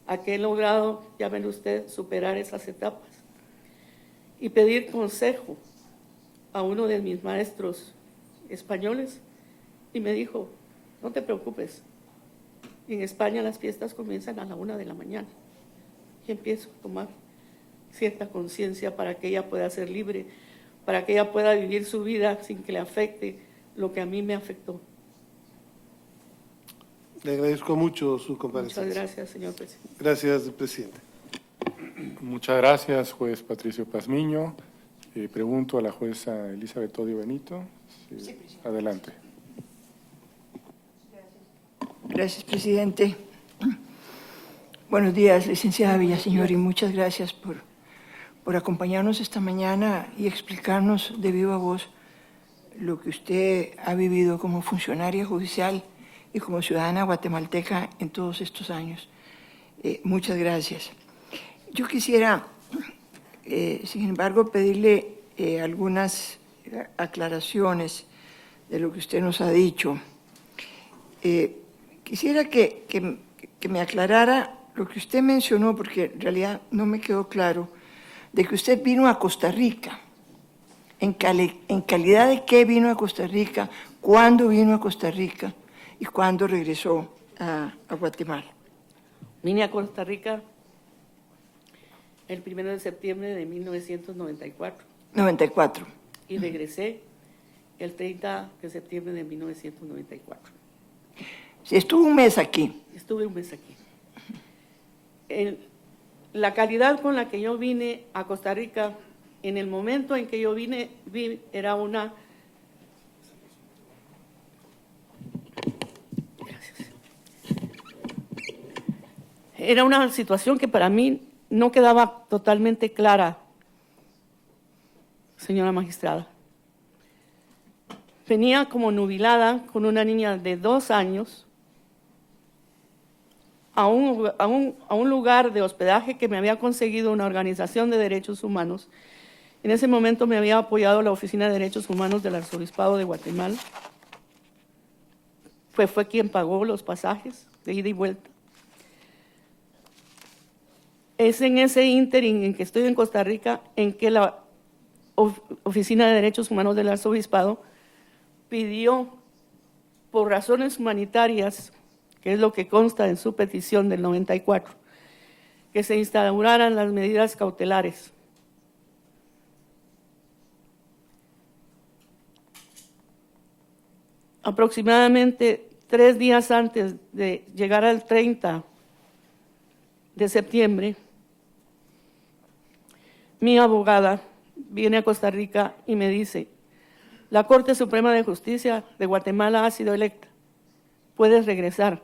a que he logrado, ya ven usted, superar esas etapas. Y pedir consejo a uno de mis maestros españoles y me dijo, no te preocupes, en España las fiestas comienzan a la 1 de la mañana. Y empiezo a tomar cierta conciencia para que ella pueda ser libre, para que ella pueda vivir su vida sin que le afecte lo que a mí me afectó. Le agradezco mucho su comparecencia. Muchas gracias, señor presidente. Gracias, presidente. Muchas gracias, juez Patricio Pazmiño. Pregunto a la jueza Elizabeth Odio Benito. Sí, adelante. Gracias, presidente. Buenos días, licenciada Villaseñor, y muchas gracias por acompañarnos esta mañana y explicarnos de viva voz lo que usted ha vivido como funcionaria judicial y como ciudadana guatemalteca en todos estos años. Muchas gracias. Yo quisiera, sin embargo, pedirle algunas aclaraciones de lo que usted nos ha dicho. Quisiera que me aclarara lo que usted mencionó, porque en realidad no me quedó claro, de que usted vino a Costa Rica. ¿En calidad de qué vino a Costa Rica? ¿Cuándo vino a Costa Rica? ¿Y cuándo regresó a Guatemala? Vine a Costa Rica el 1 de septiembre de 1994. 94. Y regresé el 30 de septiembre de 1994. Sí, estuvo un mes aquí. Estuve un mes aquí. La calidad con la que yo vine a Costa Rica, en el momento en que yo vine, era una... Gracias. Era una situación que para mí no quedaba totalmente clara, señora magistrada. Venía como nubilada con una niña de 2 años a un lugar de hospedaje que me había conseguido una organización de derechos humanos. En ese momento me había apoyado la Oficina de Derechos Humanos del Arzobispado de Guatemala. Fue quien pagó los pasajes de ida y vuelta. Es en ese ínterin en que estoy en Costa Rica en que la Oficina de Derechos Humanos del Arzobispado pidió, por razones humanitarias, que es lo que consta en su petición del 94, que se instauraran las medidas cautelares. Aproximadamente 3 días antes de llegar al 30 de septiembre, mi abogada viene a Costa Rica y me dice, la Corte Suprema de Justicia de Guatemala ha sido electa, puedes regresar,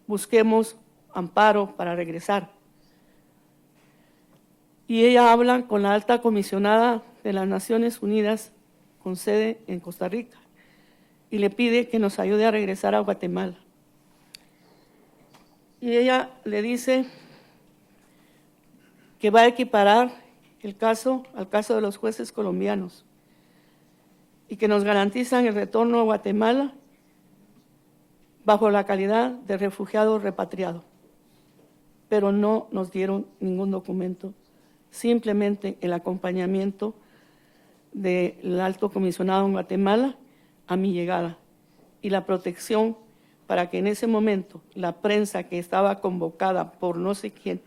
busquemos amparo para regresar. Y ella habla con la alta comisionada de las Naciones Unidas con sede en Costa Rica y le pide que nos ayude a regresar a Guatemala. y ella le dice que va a equiparar el caso al caso de los jueces colombianos y que nos garantizan el retorno a Guatemala bajo la calidad de refugiado repatriado. Pero no nos dieron ningún documento, simplemente el acompañamiento del alto comisionado en Guatemala a mi llegada y la protección para que en ese momento la prensa que estaba convocada por no sé quién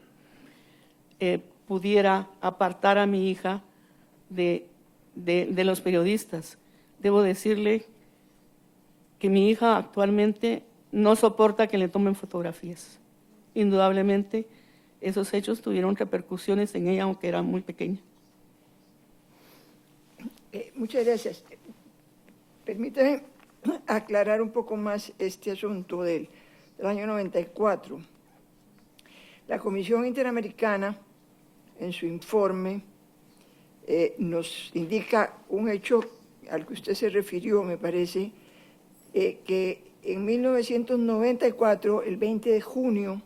pudiera apartar a mi hija de los periodistas. Debo decirle que mi hija actualmente no soporta que le tomen fotografías. Indudablemente, esos hechos tuvieron repercusiones en ella, aunque era muy pequeña. Muchas gracias. Permítame aclarar un poco más este asunto del año 94. La Comisión Interamericana, en su informe, nos indica un hecho al que usted se refirió, me parece, que en 1994, el 20 de junio,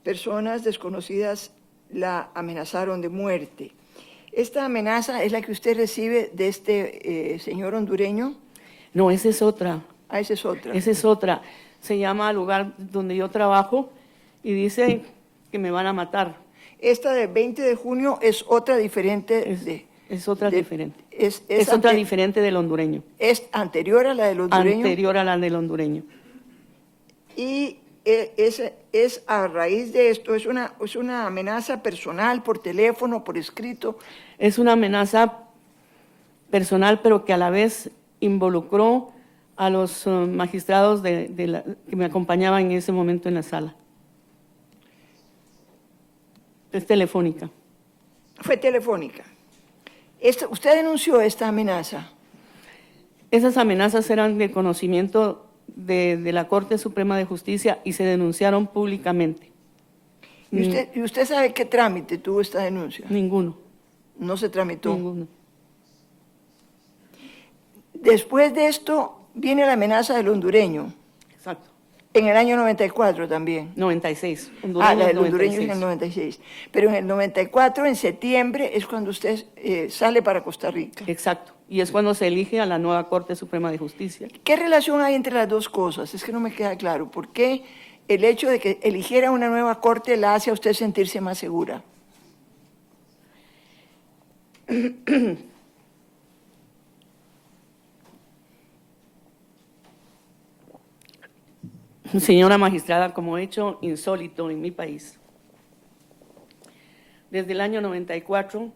personas desconocidas la amenazaron de muerte. ¿Esta amenaza es la que usted recibe de este señor hondureño? No, esa es otra. Ah, esa es otra. Esa es otra. Se llama al lugar donde yo trabajo y dice que me van a matar. Esta del 20 de junio es otra diferente. Es otra diferente. Es otra diferente del hondureño. ¿Es anterior a la del hondureño? Anterior a la del hondureño. Y es a raíz de esto, es una amenaza personal por teléfono, por escrito. Es una amenaza personal, pero que a la vez involucró a los magistrados que me acompañaban en ese momento en la sala. Es telefónica. Fue telefónica. ¿Usted denunció esta amenaza? Esas amenazas eran de conocimiento de la Corte Suprema de Justicia y se denunciaron públicamente. ¿Y usted sabe qué trámite tuvo esta denuncia? Ninguno. ¿No se tramitó? Ninguno. Después de esto viene la amenaza del hondureño. Exacto. En el año 94 también. 96. La del hondureño es en el 96. Pero en el 94, en septiembre, es cuando usted sale para Costa Rica. Exacto. Y es cuando se elige a la nueva Corte Suprema de Justicia. ¿Qué relación hay entre las dos cosas? Es que no me queda claro. ¿Por qué el hecho de que eligiera una nueva Corte la hace a usted sentirse más segura? Señora magistrada, como hecho insólito en mi país, desde el año 94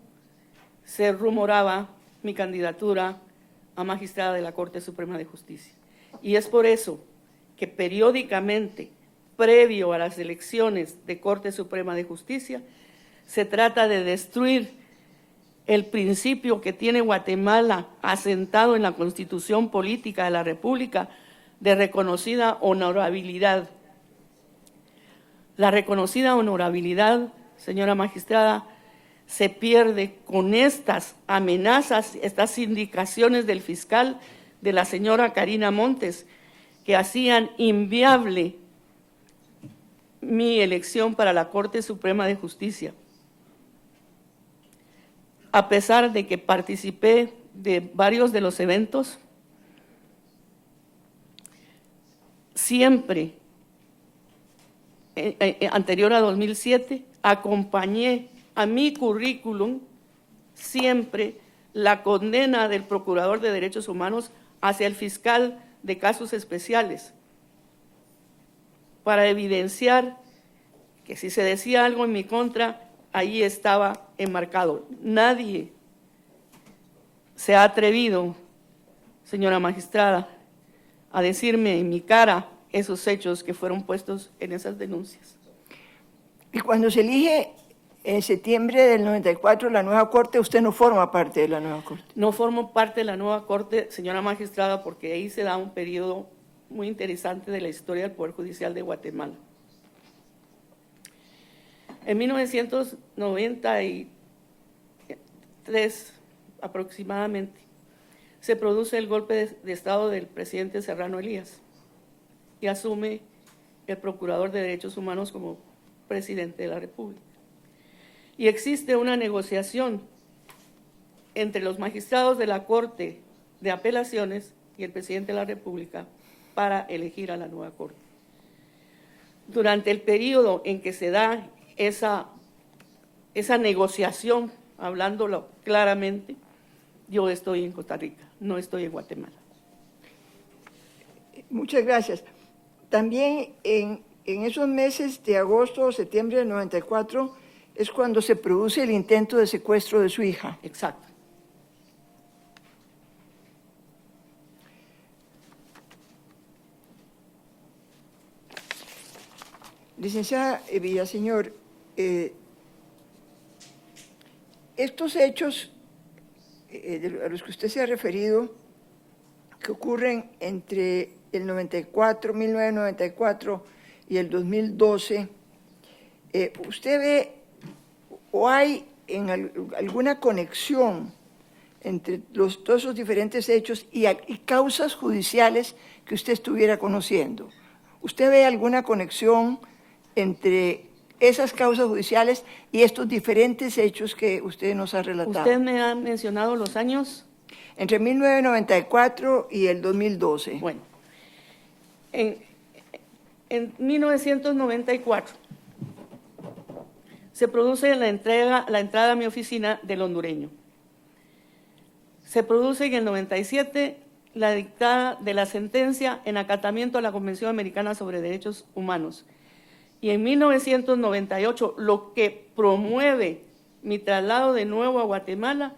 se rumoraba mi candidatura a magistrada de la Corte Suprema de Justicia. Y es por eso que periódicamente, previo a las elecciones de Corte Suprema de Justicia, se trata de destruir el principio que tiene Guatemala asentado en la Constitución Política de la República de reconocida honorabilidad. La reconocida honorabilidad, señora magistrada, se pierde con estas amenazas, estas indicaciones del fiscal, de la señora Karina Montes, que hacían inviable mi elección para la Corte Suprema de Justicia. A pesar de que participé de varios de los eventos, siempre, anterior a 2007, acompañé a mi currículum siempre la condena del Procurador de Derechos Humanos hacia el fiscal de casos especiales, para evidenciar que si se decía algo en mi contra, ahí estaba enmarcado. Nadie se ha atrevido, señora magistrada, a decirme en mi cara esos hechos que fueron puestos en esas denuncias. Y cuando se elige en septiembre del 94 la nueva Corte, usted no forma parte de la nueva Corte. No formo parte de la nueva Corte, señora magistrada, porque ahí se da un periodo muy interesante de la historia del Poder Judicial de Guatemala. En 1993 aproximadamente se produce el golpe de Estado del presidente Serrano Elías y asume el Procurador de Derechos Humanos como presidente de la República. Y existe una negociación entre los magistrados de la Corte de Apelaciones y el presidente de la República para elegir a la nueva Corte. Durante el periodo en que se da esa negociación, hablándolo claramente, yo estoy en Costa Rica, no estoy en Guatemala. Muchas gracias. También en esos meses de agosto o septiembre del 94 es cuando se produce el intento de secuestro de su hija. Exacto. Licenciada Villaseñor, estos hechos a los que usted se ha referido, que ocurren entre el 1994 y el 2012, ¿usted ve o hay alguna conexión entre todos esos diferentes hechos y causas judiciales que usted estuviera conociendo? ¿Usted ve alguna conexión entre esas causas judiciales y estos diferentes hechos que usted nos ha relatado? ¿Usted me ha mencionado los años? Entre 1994 y el 2012. Bueno, en 1994 se produce la entrada a mi oficina del hondureño. Se produce en el 97 la dictada de la sentencia en acatamiento a la Convención Americana sobre Derechos Humanos. Y en 1998 lo que promueve mi traslado de nuevo a Guatemala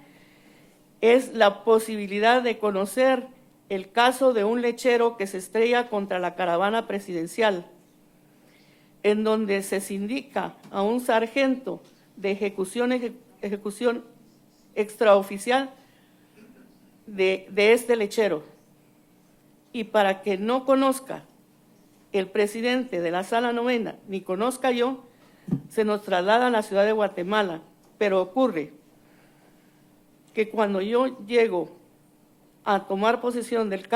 es la posibilidad de conocer el caso de un lechero que se estrella contra la caravana presidencial, en donde se sindica a un sargento de ejecución extraoficial de este lechero. Y para que no conozca el presidente de la Sala Novena, ni conozca yo, se nos traslada a la ciudad de Guatemala. Pero ocurre que cuando yo llego a tomar posesión del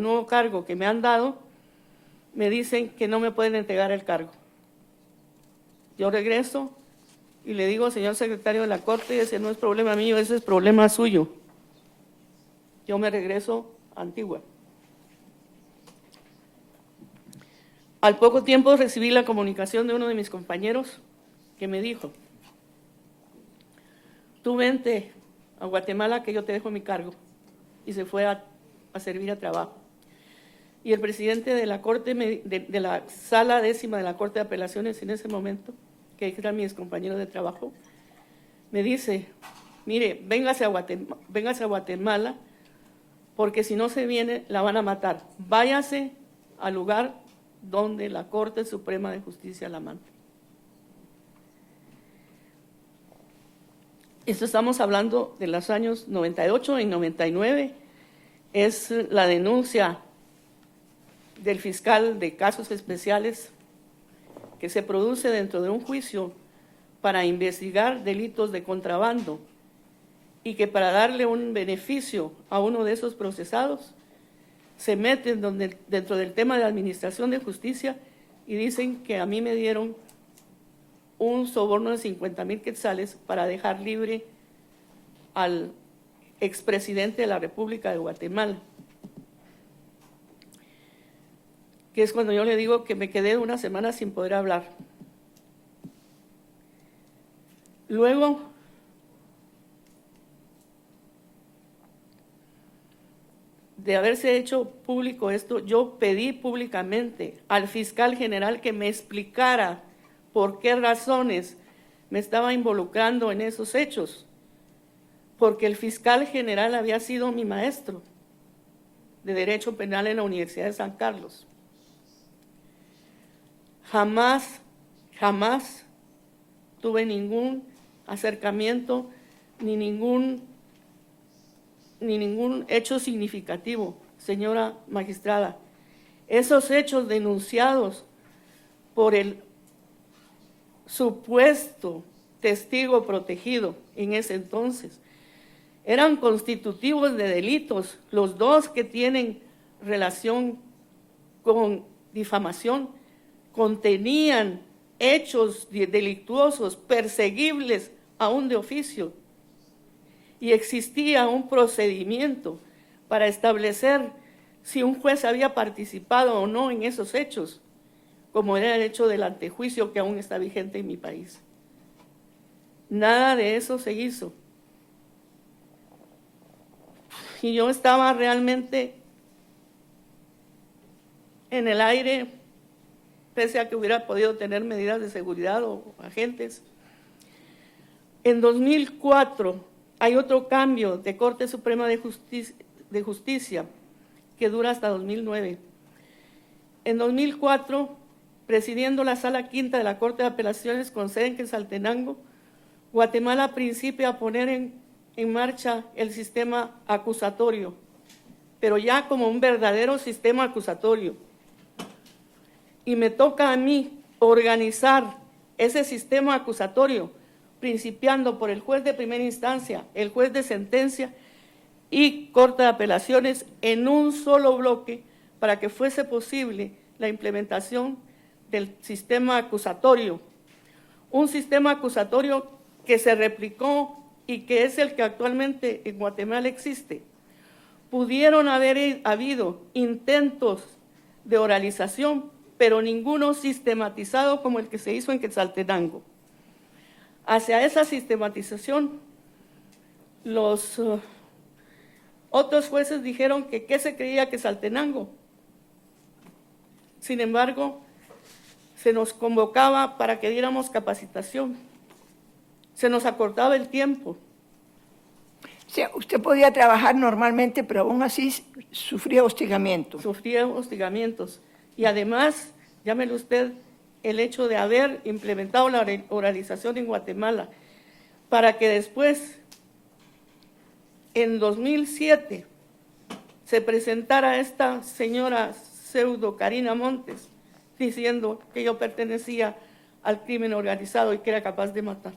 nuevo cargo que me han dado, me dicen que no me pueden entregar el cargo. Yo regreso y le digo, señor secretario de la Corte, ese no es problema mío, ese es problema suyo. Yo me regreso a Antigua. Al poco tiempo recibí la comunicación de uno de mis compañeros que me dijo, tú vente a Guatemala que yo te dejo mi cargo. Y se fue a servir a trabajo. Y el presidente de la Corte, de la Sala Décima de la Corte de Apelaciones en ese momento, que era mi excompañero de trabajo, me dice, mire, véngase a Guatemala, porque si no se viene, la van a matar. Váyase al lugar donde la Corte Suprema de Justicia la manda. Esto estamos hablando de los años 98 y 99. Es la denuncia del fiscal de casos especiales que se produce dentro de un juicio para investigar delitos de contrabando y que para darle un beneficio a uno de esos procesados se meten dentro del tema de administración de justicia y dicen que a mí me dieron un soborno de 50,000 quetzales para dejar libre al expresidente de la República de Guatemala. Que es cuando yo le digo que me quedé una semana sin poder hablar. Luego, de haberse hecho público esto, yo pedí públicamente al fiscal general que me explicara por qué razones me estaba involucrando en esos hechos, porque el fiscal general había sido mi maestro de Derecho Penal en la Universidad de San Carlos. Jamás tuve ningún acercamiento ni ningún hecho significativo, señora magistrada. Esos hechos denunciados por el supuesto testigo protegido en ese entonces eran constitutivos de delitos, los dos que tienen relación con difamación contenían hechos delictuosos, perseguibles aún de oficio, y existía un procedimiento para establecer si un juez había participado o no en esos hechos, como era el hecho del antejuicio que aún está vigente en mi país. Nada de eso se hizo. Y yo estaba realmente en el aire, pese a que hubiera podido tener medidas de seguridad o agentes. En 2004 hay otro cambio de Corte Suprema de Justicia que dura hasta 2009. En 2004, presidiendo la Sala Quinta de la Corte de Apelaciones con sede en Quetzaltenango, Guatemala principia a poner en marcha el sistema acusatorio, pero ya como un verdadero sistema acusatorio. Y me toca a mí organizar ese sistema acusatorio, principiando por el juez de primera instancia, el juez de sentencia y Corte de Apelaciones en un solo bloque para que fuese posible la implementación del sistema acusatorio. Un sistema acusatorio que se replicó y que es el que actualmente en Guatemala existe. Pudieron haber habido intentos de oralización, pero ninguno sistematizado como el que se hizo en Quetzaltenango. Hacia esa sistematización, los otros jueces dijeron que qué se creía Quetzaltenango. Sin embargo, se nos convocaba para que diéramos capacitación. Se nos acortaba el tiempo. O sea, usted podía trabajar normalmente, pero aún así sufría hostigamiento. Sufría hostigamientos. Y además, llámele usted, el hecho de haber implementado la oralización en Guatemala, para que después, en 2007, se presentara esta señora pseudo Karina Montes, diciendo que yo pertenecía al crimen organizado y que era capaz de matar.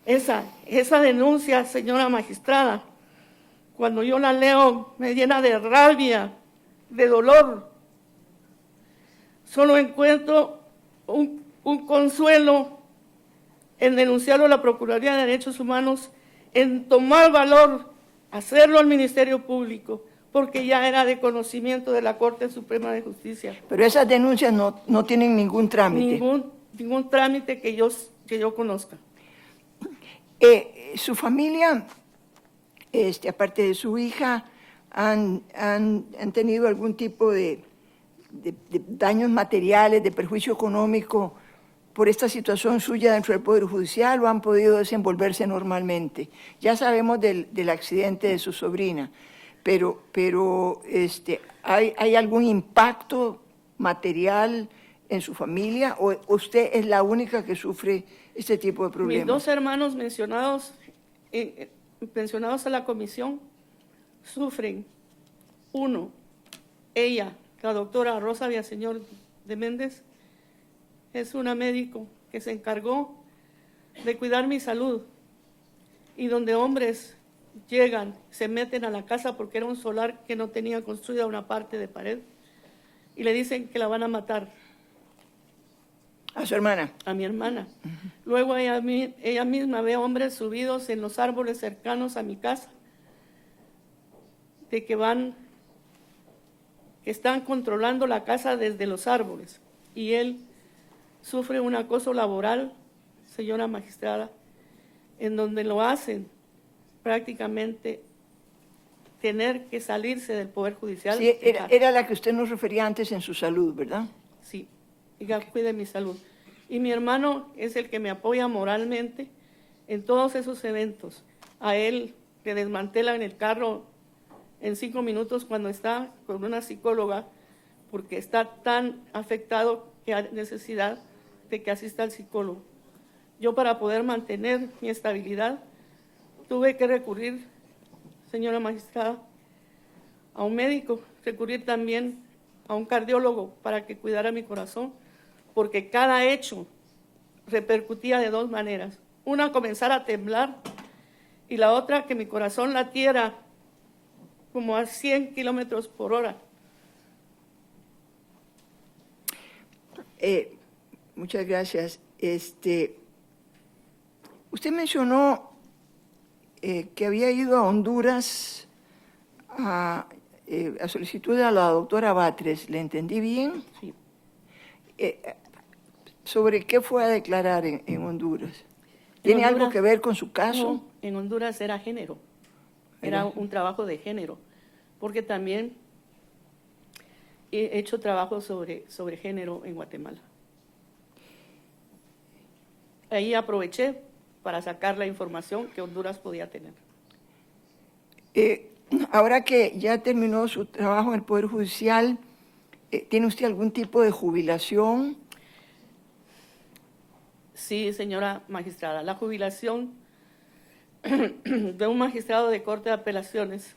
Esa denuncia, señora magistrada, cuando yo la leo, me llena de rabia, de dolor. Solo encuentro un consuelo en denunciarlo a la Procuraduría de Derechos Humanos, en tomar valor, hacerlo al Ministerio Público, porque ya era de conocimiento de la Corte Suprema de Justicia. Pero esas denuncias no tienen ningún trámite. Ningún trámite que yo conozca. Su familia, aparte de su hija, han tenido algún tipo de daños materiales, de perjuicio económico por esta situación suya dentro del Poder Judicial, o han podido desenvolverse normalmente. Ya sabemos del accidente de su sobrina, pero ¿hay algún impacto material en su familia, o usted es la única que sufre este tipo de problemas? Mis dos hermanos mencionados a la comisión sufren. Uno, ella, la doctora Rosa Villaseñor de Méndez, es una médico que se encargó de cuidar mi salud, y donde hombres llegan, se meten a la casa porque era un solar que no tenía construida una parte de pared, y le dicen que la van a matar. ¿A su hermana? A mi hermana. Luego ella misma ve hombres subidos en los árboles cercanos a mi casa, de que están controlando la casa desde los árboles, y él sufre un acoso laboral, señora magistrada, en donde lo hacen prácticamente tener que salirse del Poder Judicial. Sí, era la que usted nos refería antes en su salud, ¿verdad? Sí, diga, cuide mi salud. Y mi hermano es el que me apoya moralmente en todos esos eventos. A él le desmantelan el carro en 5 minutos cuando está con una psicóloga, porque está tan afectado que hay necesidad de que asista al psicólogo. Yo, para poder mantener mi estabilidad, tuve que recurrir, señora magistrada, a un médico, recurrir también a un cardiólogo para que cuidara mi corazón, porque cada hecho repercutía de dos maneras. Una, comenzar a temblar, y la otra, que mi corazón latiera como a 100 kilómetros por hora. Muchas gracias. Usted mencionó que había ido a Honduras a solicitud de la doctora Batres. ¿Le entendí bien? Sí. ¿Sobre qué fue a declarar en Honduras? ¿Tiene algo que ver con su caso? No, en Honduras era género. Era un trabajo de género. Porque también he hecho trabajo sobre género en Guatemala. Ahí aproveché para sacar la información que Honduras podía tener. Ahora que ya terminó su trabajo en el Poder Judicial, ¿tiene usted algún tipo de jubilación? Sí, señora magistrada. La jubilación de un magistrado de Corte de Apelaciones,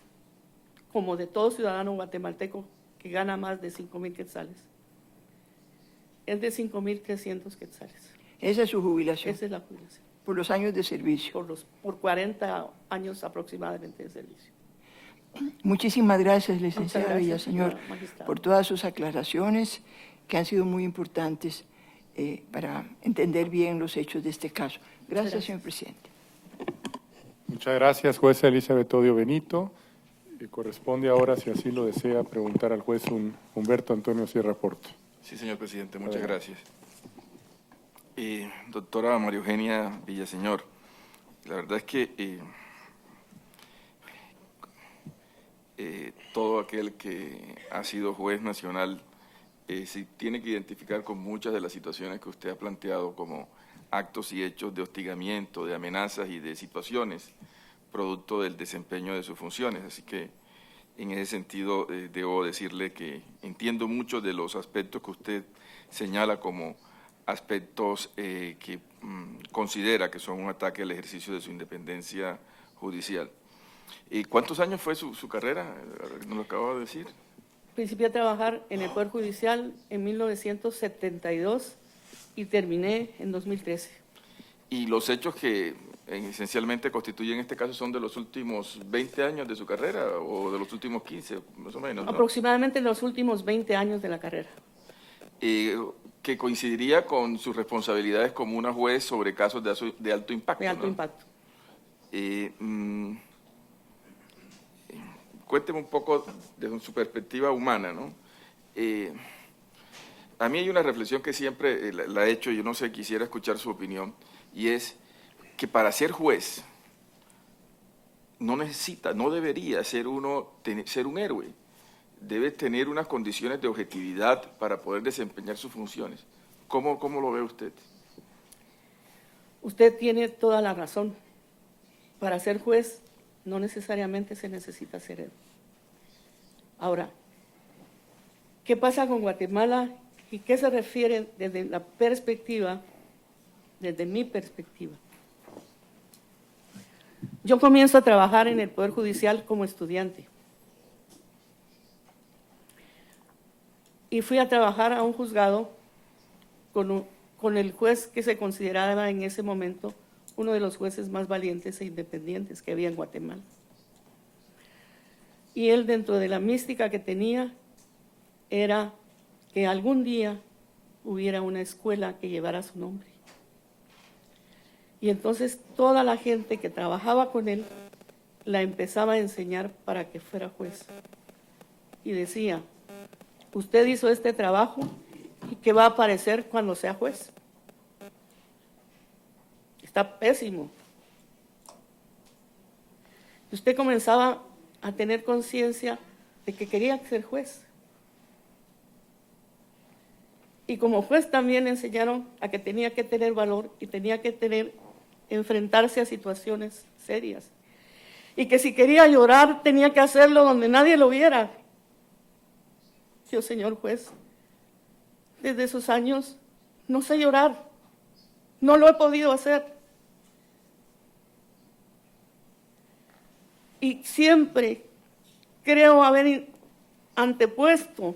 como de todo ciudadano guatemalteco que gana más de 5,000 quetzales, es de 5,300 quetzales. Esa es su jubilación. Esa es la jubilación. Por los años de servicio. Por 40 años aproximadamente de servicio. Muchísimas gracias, licenciada Muchas gracias, Villaseñor, señora magistrada, por todas sus aclaraciones que han sido muy importantes para entender bien los hechos de este caso. Gracias, señor presidente. Muchas gracias, jueza Elizabeth Odio Benito. Corresponde ahora, si así lo desea, preguntar al juez Humberto Antonio Sierra Porto. Sí, señor presidente, muchas gracias. Doctora María Eugenia Villaseñor, la verdad es que todo aquel que ha sido juez nacional se tiene que identificar con muchas de las situaciones que usted ha planteado como actos y hechos de hostigamiento, de amenazas y de situaciones producto del desempeño de sus funciones. Así que en ese sentido debo decirle que entiendo muchos de los aspectos que usted señala como aspectos que considera que son un ataque al ejercicio de su independencia judicial. ¿Cuántos años fue su carrera? ¿Nos lo acabo de decir? Principié a trabajar en el Poder Judicial en 1972 y terminé en 2013. ¿Y los hechos que esencialmente constituyen este caso son de los últimos 20 años de su carrera o de los últimos 15, más o menos, ¿no? Aproximadamente los últimos 20 años de la carrera. Que coincidiría con sus responsabilidades como una juez sobre casos de alto impacto. De alto ¿no? impacto. Cuénteme un poco desde su perspectiva humana, ¿no? A mí hay una reflexión que siempre la he hecho y yo no sé, quisiera escuchar su opinión, y es que para ser juez no debería ser un héroe. Debe tener unas condiciones de objetividad para poder desempeñar sus funciones. ¿Cómo lo ve usted? Usted tiene toda la razón. Para ser juez no necesariamente se necesita ser héroe. Ahora, ¿qué pasa con Guatemala y qué se refiere desde mi perspectiva? Yo comienzo a trabajar en el Poder Judicial como estudiante. Y fui a trabajar a un juzgado con el juez que se consideraba en ese momento uno de los jueces más valientes e independientes que había en Guatemala. Y él, dentro de la mística que tenía, era que algún día hubiera una escuela que llevara su nombre. Y entonces toda la gente que trabajaba con él la empezaba a enseñar para que fuera juez. Y decía: usted hizo este trabajo y ¿qué va a aparecer cuando sea juez? Está pésimo. Usted comenzaba a tener conciencia de que quería ser juez. Y como juez también le enseñaron a que tenía que tener valor y tenía que enfrentarse a situaciones serias. Y que si quería llorar tenía que hacerlo donde nadie lo viera. Yo, señor juez, desde esos años no sé llorar, no lo he podido hacer. Y siempre creo haber antepuesto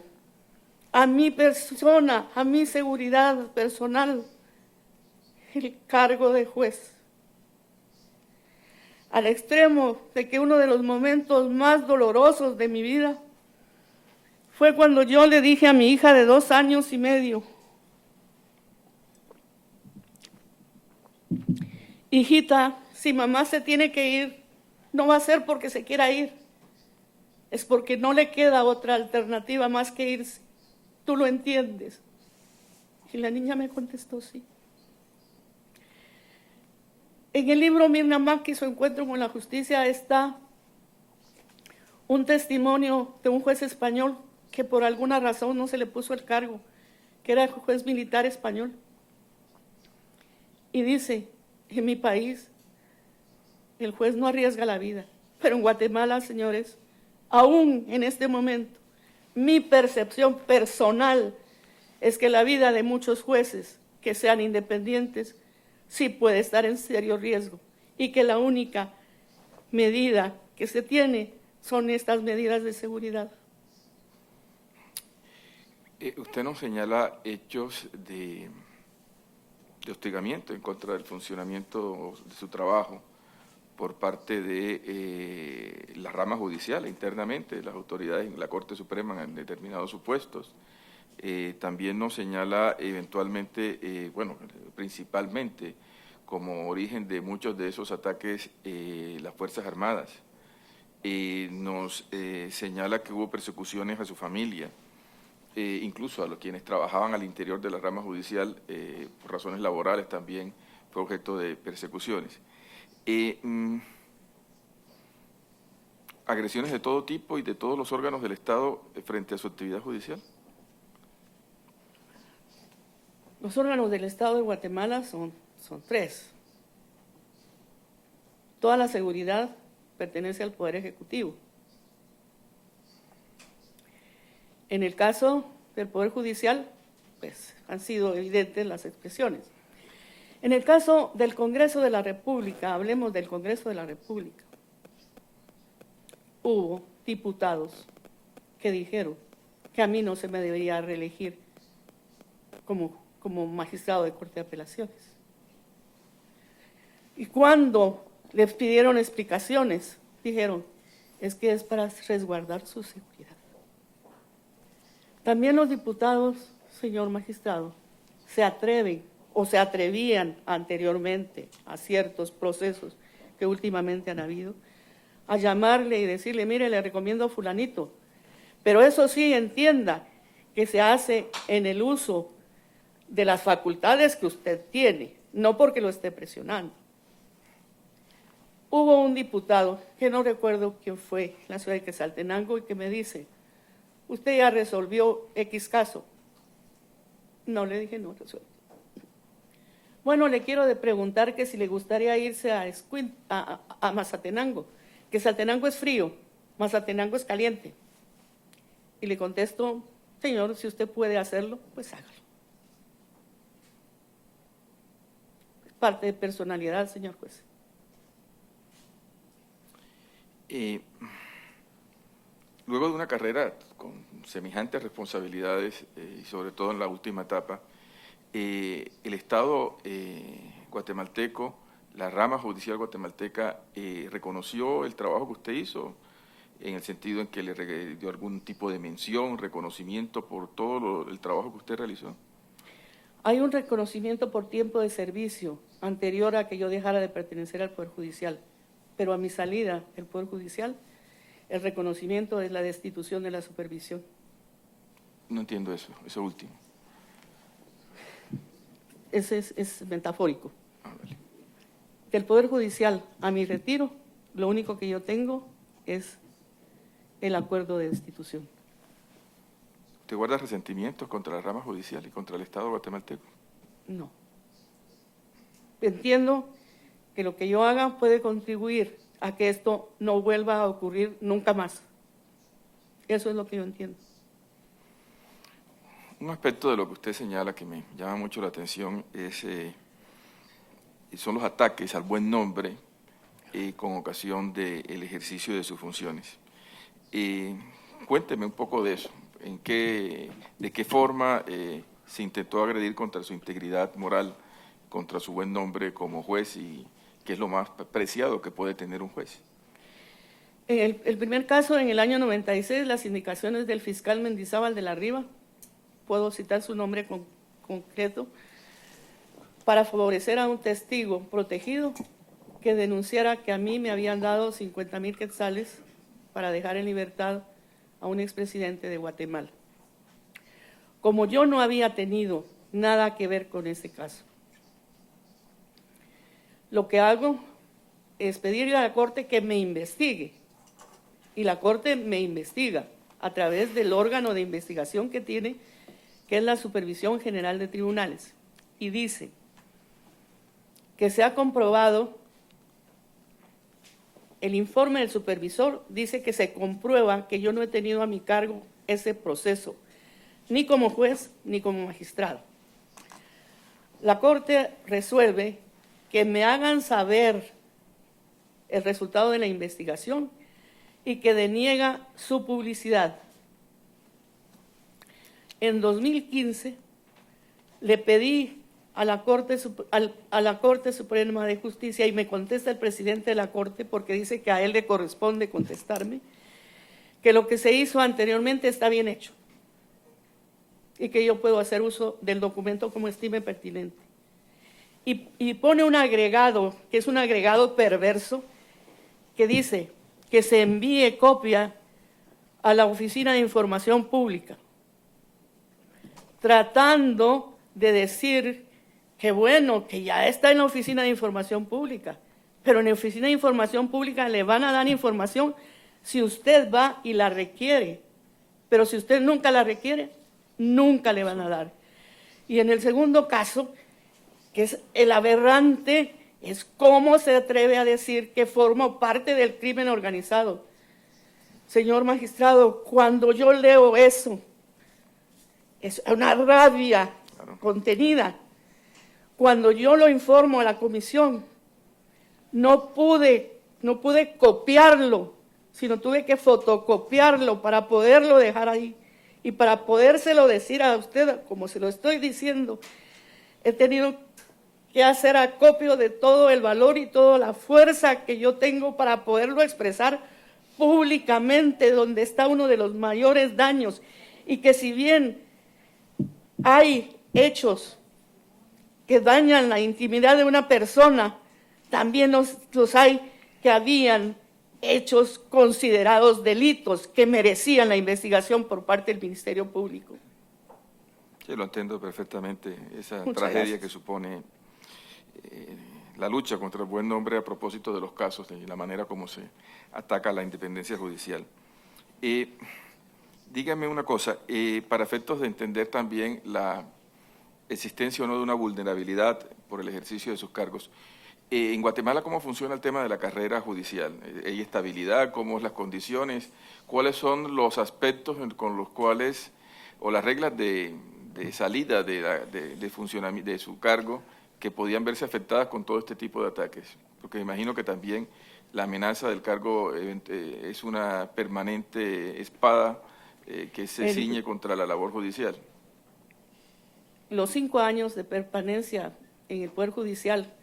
a mi persona, a mi seguridad personal, el cargo de juez. Al extremo de que uno de los momentos más dolorosos de mi vida fue cuando yo le dije a mi hija de 2 años y medio: hijita, si mamá se tiene que ir, no va a ser porque se quiera ir, es porque no le queda otra alternativa más que irse. ¿Tú lo entiendes? Y la niña me contestó sí. En el libro Mirna Mack y su encuentro con la justicia está un testimonio de un juez español que por alguna razón no se le puso el cargo, que era el juez militar español. Y dice, en mi país el juez no arriesga la vida, pero en Guatemala, señores, aún en este momento, mi percepción personal es que la vida de muchos jueces que sean independientes sí puede estar en serio riesgo y que la única medida que se tiene son estas medidas de seguridad. Usted nos señala hechos de hostigamiento en contra del funcionamiento de su trabajo por parte de la rama judicial internamente, de las autoridades en la Corte Suprema en determinados supuestos. También nos señala eventualmente, bueno, principalmente como origen de muchos de esos ataques las Fuerzas Armadas. Nos señala que hubo persecuciones a su familia, incluso a los quienes trabajaban al interior de la rama judicial por razones laborales también fue objeto de persecuciones. Agresiones de todo tipo y de todos los órganos del Estado frente a su actividad judicial. Los órganos del Estado de Guatemala son tres. Toda la seguridad pertenece al Poder Ejecutivo. En el caso del Poder Judicial, pues han sido evidentes las expresiones. En el caso del Congreso de la República, hablemos del Congreso de la República, hubo diputados que dijeron que a mí no se me debería reelegir como magistrado de Corte de Apelaciones. Y cuando les pidieron explicaciones, dijeron, es que es para resguardar su seguridad. También los diputados, señor magistrado, se atreven o se atrevían anteriormente a ciertos procesos que últimamente han habido, a llamarle y decirle, mire, le recomiendo a fulanito, pero eso sí, entienda que se hace en el uso de las facultades que usted tiene, no porque lo esté presionando. Hubo un diputado, que no recuerdo quién fue, en la ciudad de Quetzaltenango, y que me dice, ¿usted ya resolvió X caso? No, le dije, no resuelto. Bueno, le quiero preguntar que si le gustaría irse a Mazatenango, que Quetzaltenango es frío, Mazatenango es caliente. Y le contesto, señor, si usted puede hacerlo, pues hágalo. Es parte de personalidad, señor juez. Luego de una carrera con semejantes responsabilidades y sobre todo en la última etapa, el Estado guatemalteco, la rama judicial guatemalteca, reconoció el trabajo que usted hizo en el sentido en que le dio algún tipo de mención, reconocimiento por todo el trabajo que usted realizó. Hay un reconocimiento por tiempo de servicio anterior a que yo dejara de pertenecer al Poder Judicial, pero a mi salida del Poder Judicial, el reconocimiento es la destitución de la supervisión. No entiendo eso último. Ese es metafórico. Vale. Del Poder Judicial a mi retiro, lo único que yo tengo es el acuerdo de destitución. ¿Usted guarda resentimientos contra la rama judicial y contra el Estado guatemalteco? No. Entiendo que lo que yo haga puede contribuir a que esto no vuelva a ocurrir nunca más. Eso es lo que yo entiendo. Un aspecto de lo que usted señala que me llama mucho la atención son los ataques al buen nombre con ocasión del ejercicio de sus funciones. Cuénteme un poco de eso. ¿De qué forma se intentó agredir contra su integridad moral, contra su buen nombre como juez y qué es lo más preciado que puede tener un juez? En el primer caso, en el año 96, las indicaciones del fiscal Mendizábal de la Riva, puedo citar su nombre concreto, para favorecer a un testigo protegido que denunciara que a mí me habían dado 50,000 quetzales para dejar en libertad a un expresidente de Guatemala. Como yo no había tenido nada que ver con ese caso, lo que hago es pedirle a la Corte que me investigue, y la Corte me investiga a través del órgano de investigación que tiene, que es la Supervisión General de Tribunales, y dice que se ha comprobado, el informe del supervisor dice que se comprueba que yo no he tenido a mi cargo ese proceso, ni como juez ni como magistrado. La Corte resuelve que me hagan saber el resultado de la investigación y que deniega su publicidad. En 2015 le pedí a la Corte Suprema de Justicia, y me contesta el presidente de la Corte, porque dice que a él le corresponde contestarme, que lo que se hizo anteriormente está bien hecho y que yo puedo hacer uso del documento como estime pertinente. Y pone un agregado, que es un agregado perverso, que dice que se envíe copia a la Oficina de Información Pública, tratando de decir que bueno, que ya está en la Oficina de Información Pública, pero en la Oficina de Información Pública le van a dar información si usted va y la requiere, pero si usted nunca la requiere, nunca le van a dar. Y en el segundo caso, que es el aberrante, es cómo se atreve a decir que formo parte del crimen organizado. Señor magistrado, cuando yo leo eso, es una rabia contenida. Cuando yo lo informo a la comisión, no pude copiarlo, sino tuve que fotocopiarlo para poderlo dejar ahí. Y para podérselo decir a usted, como se lo estoy diciendo, he tenido que hacer acopio de todo el valor y toda la fuerza que yo tengo para poderlo expresar públicamente, donde está uno de los mayores daños. Y que si bien hay hechos que dañan la intimidad de una persona, también los hay que habían hechos considerados delitos que merecían la investigación por parte del Ministerio Público. Sí, lo entiendo perfectamente, esa Muchas tragedia gracias. que supone la lucha contra el buen nombre a propósito de los casos y la manera como se ataca la independencia judicial. Dígame una cosa, para efectos de entender también la existencia o no de una vulnerabilidad por el ejercicio de sus cargos, en Guatemala, ¿cómo funciona el tema de la carrera judicial? ¿Hay estabilidad? ¿Cómo son las condiciones? ¿Cuáles son los aspectos con los cuales, o las reglas de salida de funcionamiento de su cargo que podían verse afectadas con todo este tipo de ataques? Porque me imagino que también la amenaza del cargo es una permanente espada que se ciñe contra la labor judicial. Los 5 años de permanencia en el Poder Judicial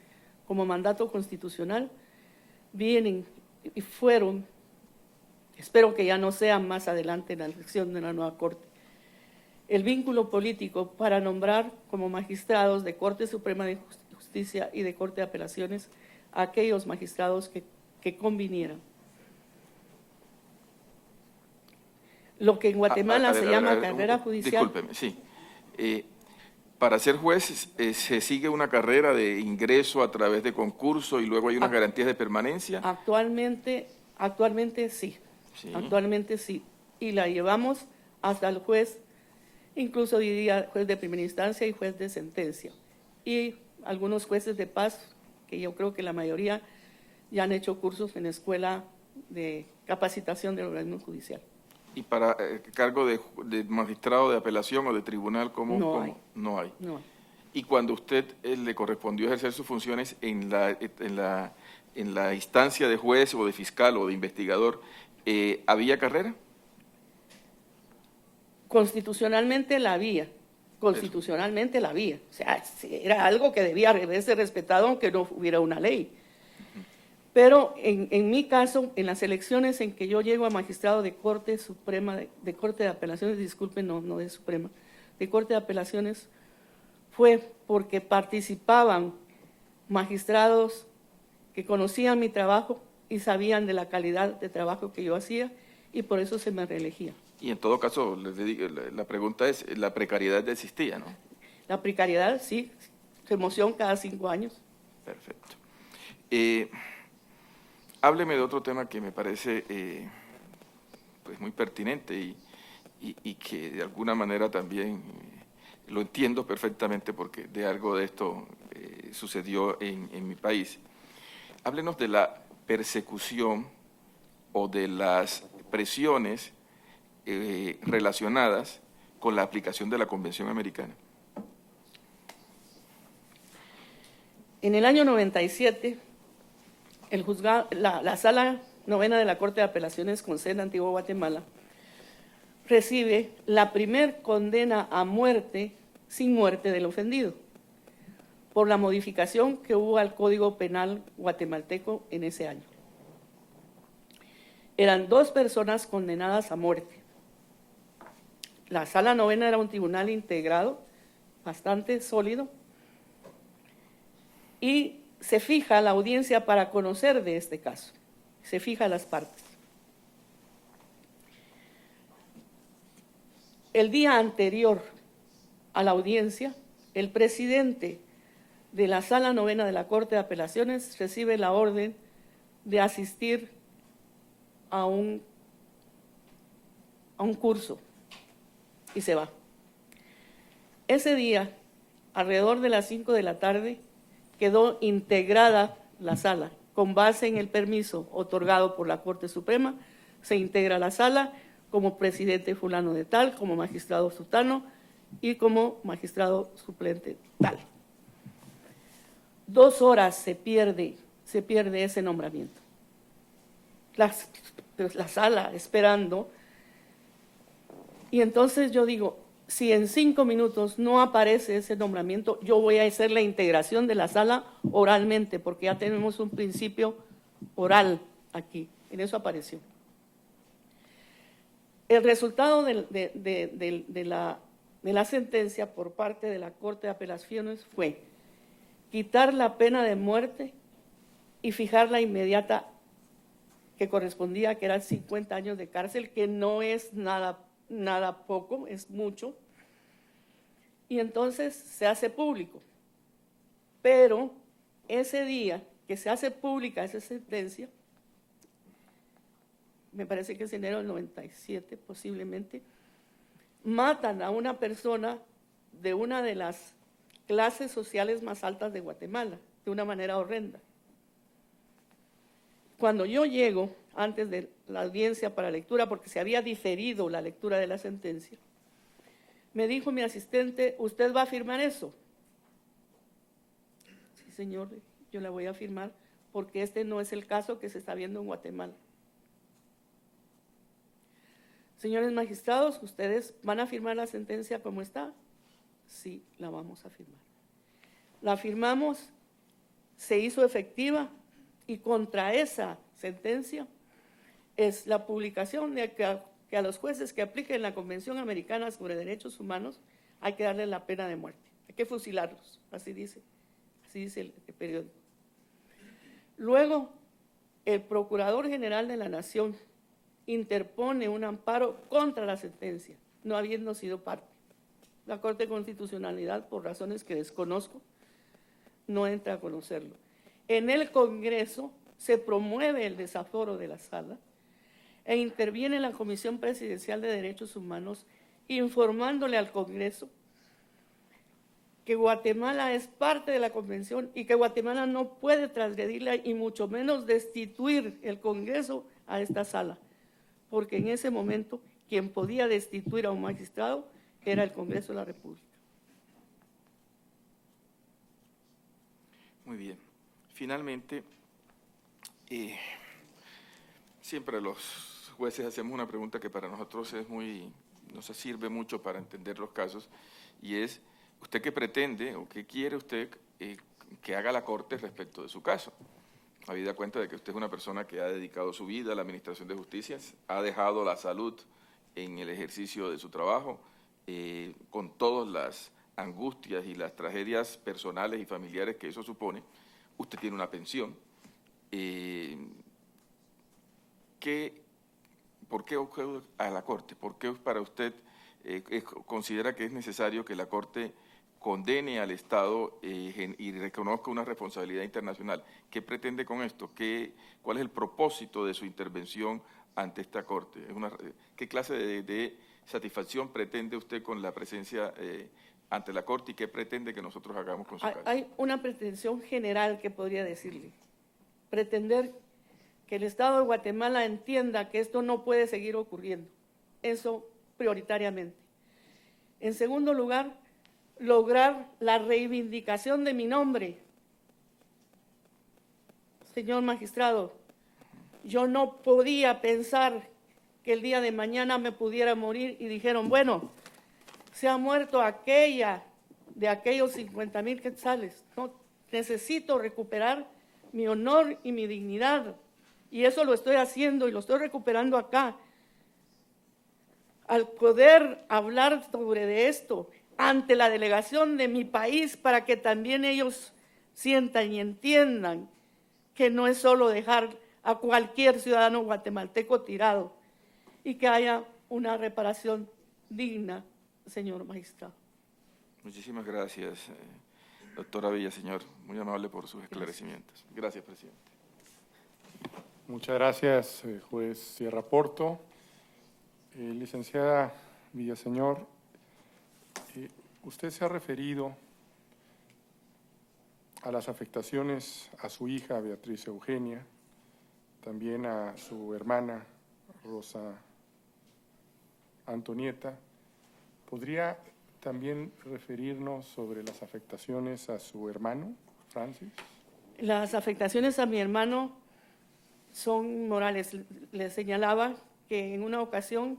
como mandato constitucional vienen y fueron, espero que ya no sean más adelante en la elección de la nueva Corte, el vínculo político para nombrar como magistrados de Corte Suprema de Justicia y de Corte de Apelaciones a aquellos magistrados que convinieran. Lo que en Guatemala se llama carrera judicial. Discúlpeme, sí. Para ser juez se sigue una carrera de ingreso a través de concurso y luego hay unas garantías de permanencia. Actualmente sí. Sí. Actualmente sí. Y la llevamos hasta el juez, incluso diría juez de primera instancia y juez de sentencia. Y algunos jueces de paz, que yo creo que la mayoría ya han hecho cursos en la escuela de capacitación del organismo judicial. ¿Y para cargo de magistrado de apelación o de tribunal, cómo? No hay. No hay. No. Y cuando usted le correspondió ejercer sus funciones en la instancia de juez o de fiscal o de investigador, ¿había carrera? Constitucionalmente la había. Constitucionalmente la había. O sea, era algo que debía haberse respetado aunque no hubiera una ley. Pero en mi caso, en las elecciones en que yo llego a magistrado de Corte Suprema, de Corte de Apelaciones, disculpen, no de Suprema, de Corte de Apelaciones, fue porque participaban magistrados que conocían mi trabajo y sabían de la calidad de trabajo que yo hacía, y por eso se me reelegía. Y en todo caso, la pregunta es, la precariedad existía, ¿no? La precariedad, sí, remoción cada 5 años. Perfecto. Hábleme de otro tema que me parece pues muy pertinente y que de alguna manera también lo entiendo perfectamente porque de algo de esto sucedió en mi país. Háblenos de la persecución o de las presiones relacionadas con la aplicación de la Convención Americana. En el año 97, la Sala Novena de la Corte de Apelaciones con sede en Antigua Guatemala recibe la primer condena a muerte sin muerte del ofendido por la modificación que hubo al Código Penal guatemalteco en ese año. Eran 2 personas condenadas a muerte. La Sala Novena era un tribunal integrado, bastante sólido, y se fija la audiencia para conocer de este caso. Se fija las partes. El día anterior a la audiencia, el presidente de la Sala Novena de la Corte de Apelaciones recibe la orden de asistir a un curso y se va. Ese día, alrededor de las 5 de la tarde, quedó integrada la sala. Con base en el permiso otorgado por la Corte Suprema, se integra la sala como presidente fulano de tal, como magistrado sutano y como magistrado suplente tal. 2 horas se pierde ese nombramiento. La sala esperando. Y entonces yo digo, si en 5 minutos no aparece ese nombramiento, yo voy a hacer la integración de la sala oralmente, porque ya tenemos un principio oral aquí. En eso apareció. El resultado de la sentencia por parte de la Corte de Apelaciones fue quitar la pena de muerte y fijar la inmediata que correspondía, que eran 50 años de cárcel, que no es nada poco, es mucho, y entonces se hace público. Pero ese día que se hace pública esa sentencia, me parece que es enero del 97 posiblemente, matan a una persona de una de las clases sociales más altas de Guatemala, de una manera horrenda. Cuando yo llego, antes de la audiencia para lectura, porque se había diferido la lectura de la sentencia, me dijo mi asistente, ¿usted va a firmar eso? Sí, señor, yo la voy a firmar porque este no es el caso que se está viendo en Guatemala. Señores magistrados, ¿ustedes van a firmar la sentencia como está? Sí, la vamos a firmar. La firmamos, se hizo efectiva y contra esa sentencia es la publicación de que a los jueces que apliquen la Convención Americana sobre Derechos Humanos hay que darles la pena de muerte, hay que fusilarlos, así dice el periódico. Luego, el Procurador General de la Nación interpone un amparo contra la sentencia, no habiendo sido parte. La Corte de Constitucionalidad, por razones que desconozco, no entra a conocerlo. En el Congreso se promueve el desaforo de la sala e interviene la Comisión Presidencial de Derechos Humanos informándole al Congreso que Guatemala es parte de la Convención y que Guatemala no puede transgredirla y mucho menos destituir el Congreso a esta sala, porque en ese momento quien podía destituir a un magistrado era el Congreso de la República. Muy bien. Finalmente, siempre los jueces hacemos una pregunta que para nosotros nos sirve mucho para entender los casos, y es, ¿usted qué pretende o qué quiere usted que haga la Corte respecto de su caso? Habida cuenta de que usted es una persona que ha dedicado su vida a la administración de justicia, ha dejado la salud en el ejercicio de su trabajo, con todas las angustias y las tragedias personales y familiares que eso supone, usted tiene una pensión. ¿Por qué a la Corte? ¿Por qué para usted considera que es necesario que la Corte condene al Estado y reconozca una responsabilidad internacional? ¿Qué pretende con esto? ¿Cuál es el propósito de su intervención ante esta Corte? ¿Qué clase de satisfacción pretende usted con la presencia ante la Corte y qué pretende que nosotros hagamos con su caso? Hay una pretensión general que podría decirle. Pretender que el Estado de Guatemala entienda que esto no puede seguir ocurriendo. Eso prioritariamente. En segundo lugar, lograr la reivindicación de mi nombre. Señor magistrado, yo no podía pensar que el día de mañana me pudiera morir y dijeron, bueno, se ha muerto aquella de aquellos 50,000 quetzales. No, necesito recuperar mi honor y mi dignidad. Y eso lo estoy haciendo y lo estoy recuperando acá. Al poder hablar sobre esto ante la delegación de mi país para que también ellos sientan y entiendan que no es solo dejar a cualquier ciudadano guatemalteco tirado y que haya una reparación digna, señor magistrado. Muchísimas gracias, doctora Villaseñor. Muy amable por sus esclarecimientos. Gracias, presidente. Muchas gracias, juez Sierra Porto. Licenciada Villaseñor, usted se ha referido a las afectaciones a su hija Beatriz Eugenia, también a su hermana Rosa Antonieta. ¿Podría también referirnos sobre las afectaciones a su hermano, Francis? Las afectaciones a mi hermano son morales. Le señalaba que en una ocasión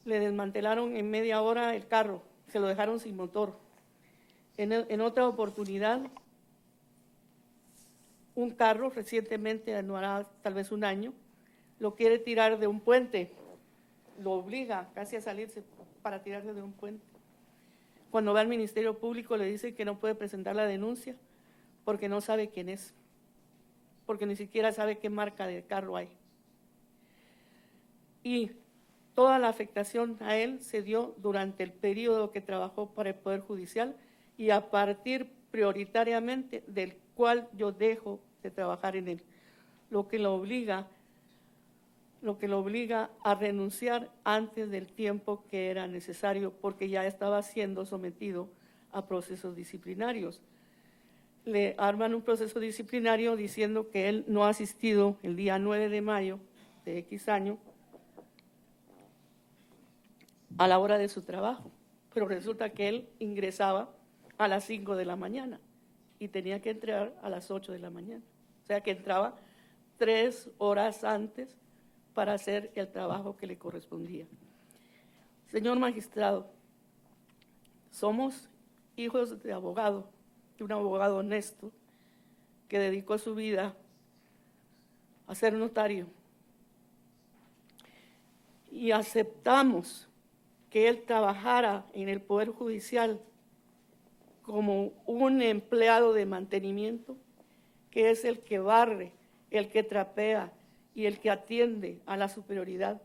le desmantelaron en media hora el carro, se lo dejaron sin motor. En otra oportunidad, un carro, recientemente, no hará tal vez un año, lo quiere tirar de un puente, lo obliga casi a salirse para tirarse de un puente. Cuando va al Ministerio Público le dice que no puede presentar la denuncia porque no sabe quién es, porque ni siquiera sabe qué marca de carro hay. Y toda la afectación a él se dio durante el periodo que trabajó para el Poder Judicial y a partir prioritariamente del cual yo dejo de trabajar en él, lo que lo obliga a renunciar antes del tiempo que era necesario porque ya estaba siendo sometido a procesos disciplinarios. Le arman un proceso disciplinario diciendo que él no ha asistido el día 9 de mayo de X año a la hora de su trabajo, pero resulta que él ingresaba a las 5 de la mañana y tenía que entrar a las 8 de la mañana. O sea que entraba 3 horas antes para hacer el trabajo que le correspondía. Señor magistrado, somos hijos de abogado, de un abogado honesto que dedicó su vida a ser notario. Y aceptamos que él trabajara en el Poder Judicial como un empleado de mantenimiento, que es el que barre, el que trapea y el que atiende a la superioridad,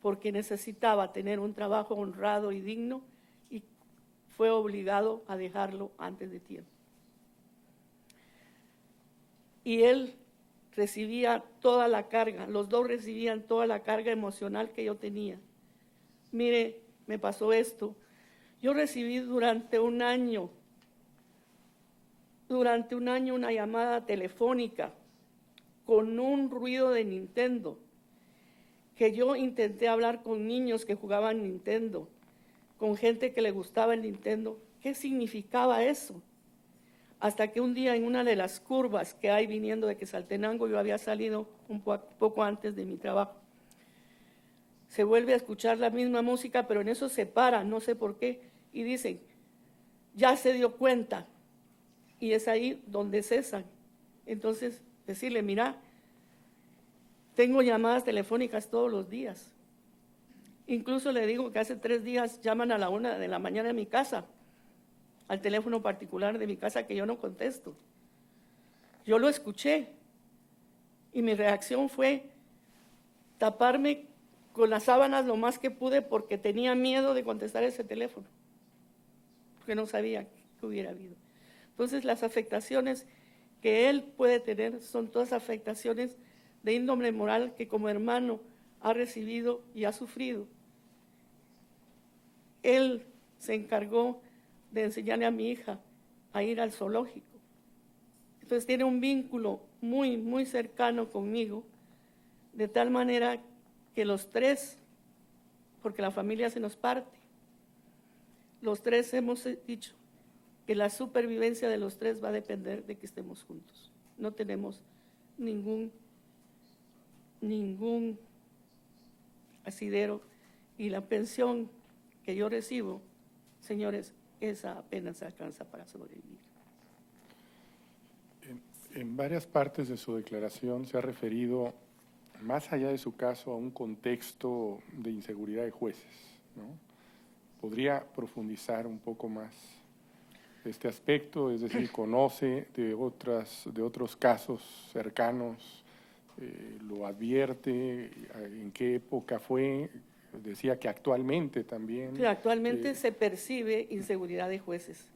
porque necesitaba tener un trabajo honrado y digno y fue obligado a dejarlo antes de tiempo. Y él recibía toda la carga, los dos recibían toda la carga emocional que yo tenía. Mire, me pasó esto. Yo recibí durante un año una llamada telefónica con un ruido de Nintendo, que yo intenté hablar con niños que jugaban Nintendo, con gente que le gustaba el Nintendo. ¿Qué significaba eso? Hasta que un día en una de las curvas que hay viniendo de Quetzaltenango, yo había salido un poco antes de mi trabajo, se vuelve a escuchar la misma música, pero en eso se para, no sé por qué, y dicen, ya se dio cuenta, y es ahí donde cesan. Entonces, decirle, mira, tengo llamadas telefónicas todos los días, Incluso le digo que hace 3 días llaman a la 1 de la mañana en mi casa, al teléfono particular de mi casa, que yo no contesto. Yo lo escuché y mi reacción fue taparme con las sábanas lo más que pude porque tenía miedo de contestar ese teléfono, porque no sabía que hubiera habido. Entonces, las afectaciones que él puede tener son todas afectaciones de índole moral que como hermano ha recibido y ha sufrido. Él se encargó de enseñarle a mi hija a ir al zoológico. Entonces tiene un vínculo muy, muy cercano conmigo, de tal manera que los 3, porque la familia se nos parte, los 3 hemos dicho que la supervivencia de los 3 va a depender de que estemos juntos. No tenemos ningún asidero, y la pensión que yo recibo, señores, esa apenas alcanza para sobrevivir. En varias partes de su declaración se ha referido, más allá de su caso, a un contexto de inseguridad de jueces, ¿no? ¿Podría profundizar un poco más este aspecto? Es decir, ¿conoce de otros casos cercanos? ¿Lo advierte? ¿En qué época fue? Decía que actualmente también. Sí, actualmente se percibe inseguridad de jueces.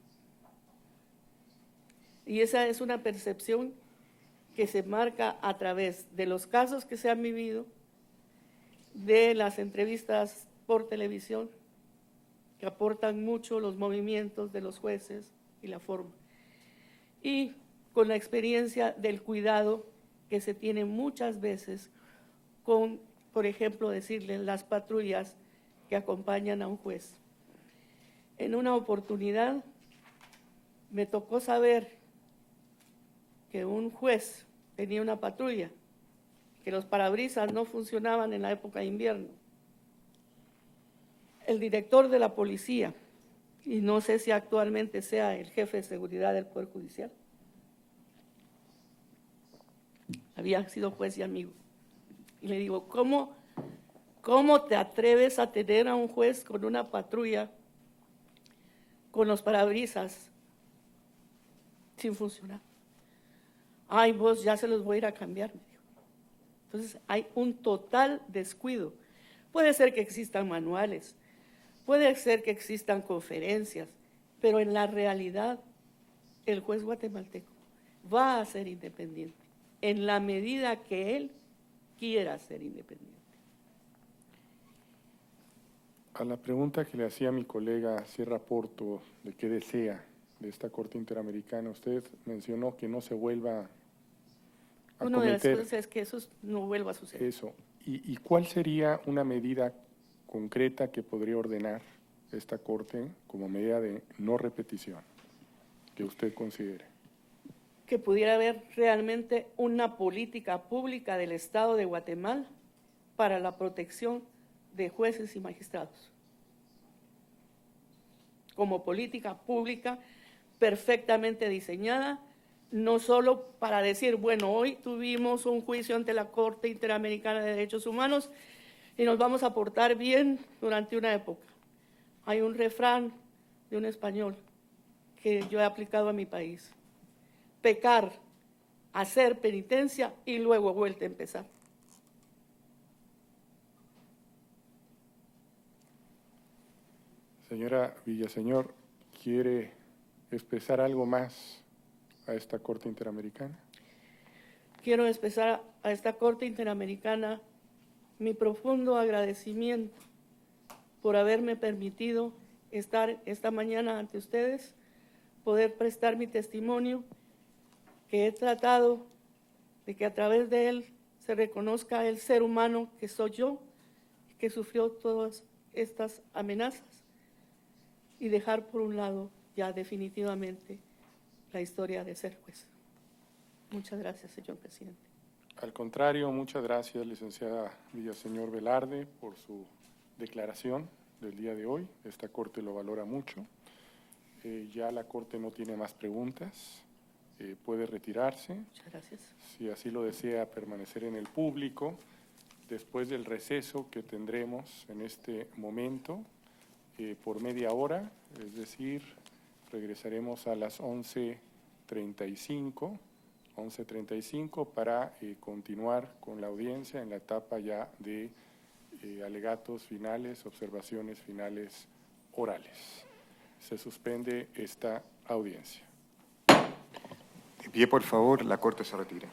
Y esa es una percepción que se marca a través de los casos que se han vivido, de las entrevistas por televisión, que aportan mucho los movimientos de los jueces y la forma. Y con la experiencia del cuidado que se tiene muchas veces con, por ejemplo, decirle las patrullas que acompañan a un juez. En una oportunidad me tocó saber que un juez tenía una patrulla, que los parabrisas no funcionaban en la época de invierno. El director de la policía, y no sé si actualmente sea el jefe de seguridad del Poder Judicial, había sido juez y amigo. Y le digo, ¿cómo te atreves a tener a un juez con una patrulla, con los parabrisas, sin funcionar? Ay, vos, ya se los voy a ir a cambiar, me dijo. Entonces, hay un total descuido. Puede ser que existan manuales, puede ser que existan conferencias, pero en la realidad, el juez guatemalteco va a ser independiente, en la medida que él quiera ser independiente. A la pregunta que le hacía mi colega Sierra Porto de qué desea de esta Corte Interamericana, usted mencionó que no se vuelva a Una de las cometer cosas es que eso no vuelva a suceder. eso. ¿Y cuál sería una medida concreta que podría ordenar esta Corte como medida de no repetición que usted considere? Que pudiera haber realmente una política pública del Estado de Guatemala para la protección de jueces y magistrados. Como política pública perfectamente diseñada, no solo para decir, bueno, hoy tuvimos un juicio ante la Corte Interamericana de Derechos Humanos y nos vamos a portar bien durante una época. Hay un refrán de un español que yo he aplicado a mi país: pecar, hacer penitencia y luego vuelta a empezar. Señora Villaseñor, ¿quiere expresar algo más a esta Corte Interamericana? Quiero expresar a esta Corte Interamericana mi profundo agradecimiento por haberme permitido estar esta mañana ante ustedes, poder prestar mi testimonio, que he tratado de que a través de él se reconozca el ser humano que soy yo, que sufrió todas estas amenazas, y dejar por un lado ya definitivamente la historia de ser juez. Muchas gracias, señor presidente. Al contrario, muchas gracias, licenciada Villaseñor Velarde, por su declaración del día de hoy. Esta Corte lo valora mucho. Ya la Corte no tiene más preguntas. Puede retirarse. Muchas gracias. Si así lo desea, permanecer en el público. después del receso que tendremos en este momento por media hora, es decir, regresaremos a las 11:35 para continuar con la audiencia en la etapa ya de alegatos finales, observaciones finales orales. Se suspende esta audiencia. De pie, por favor, la Corte se retira.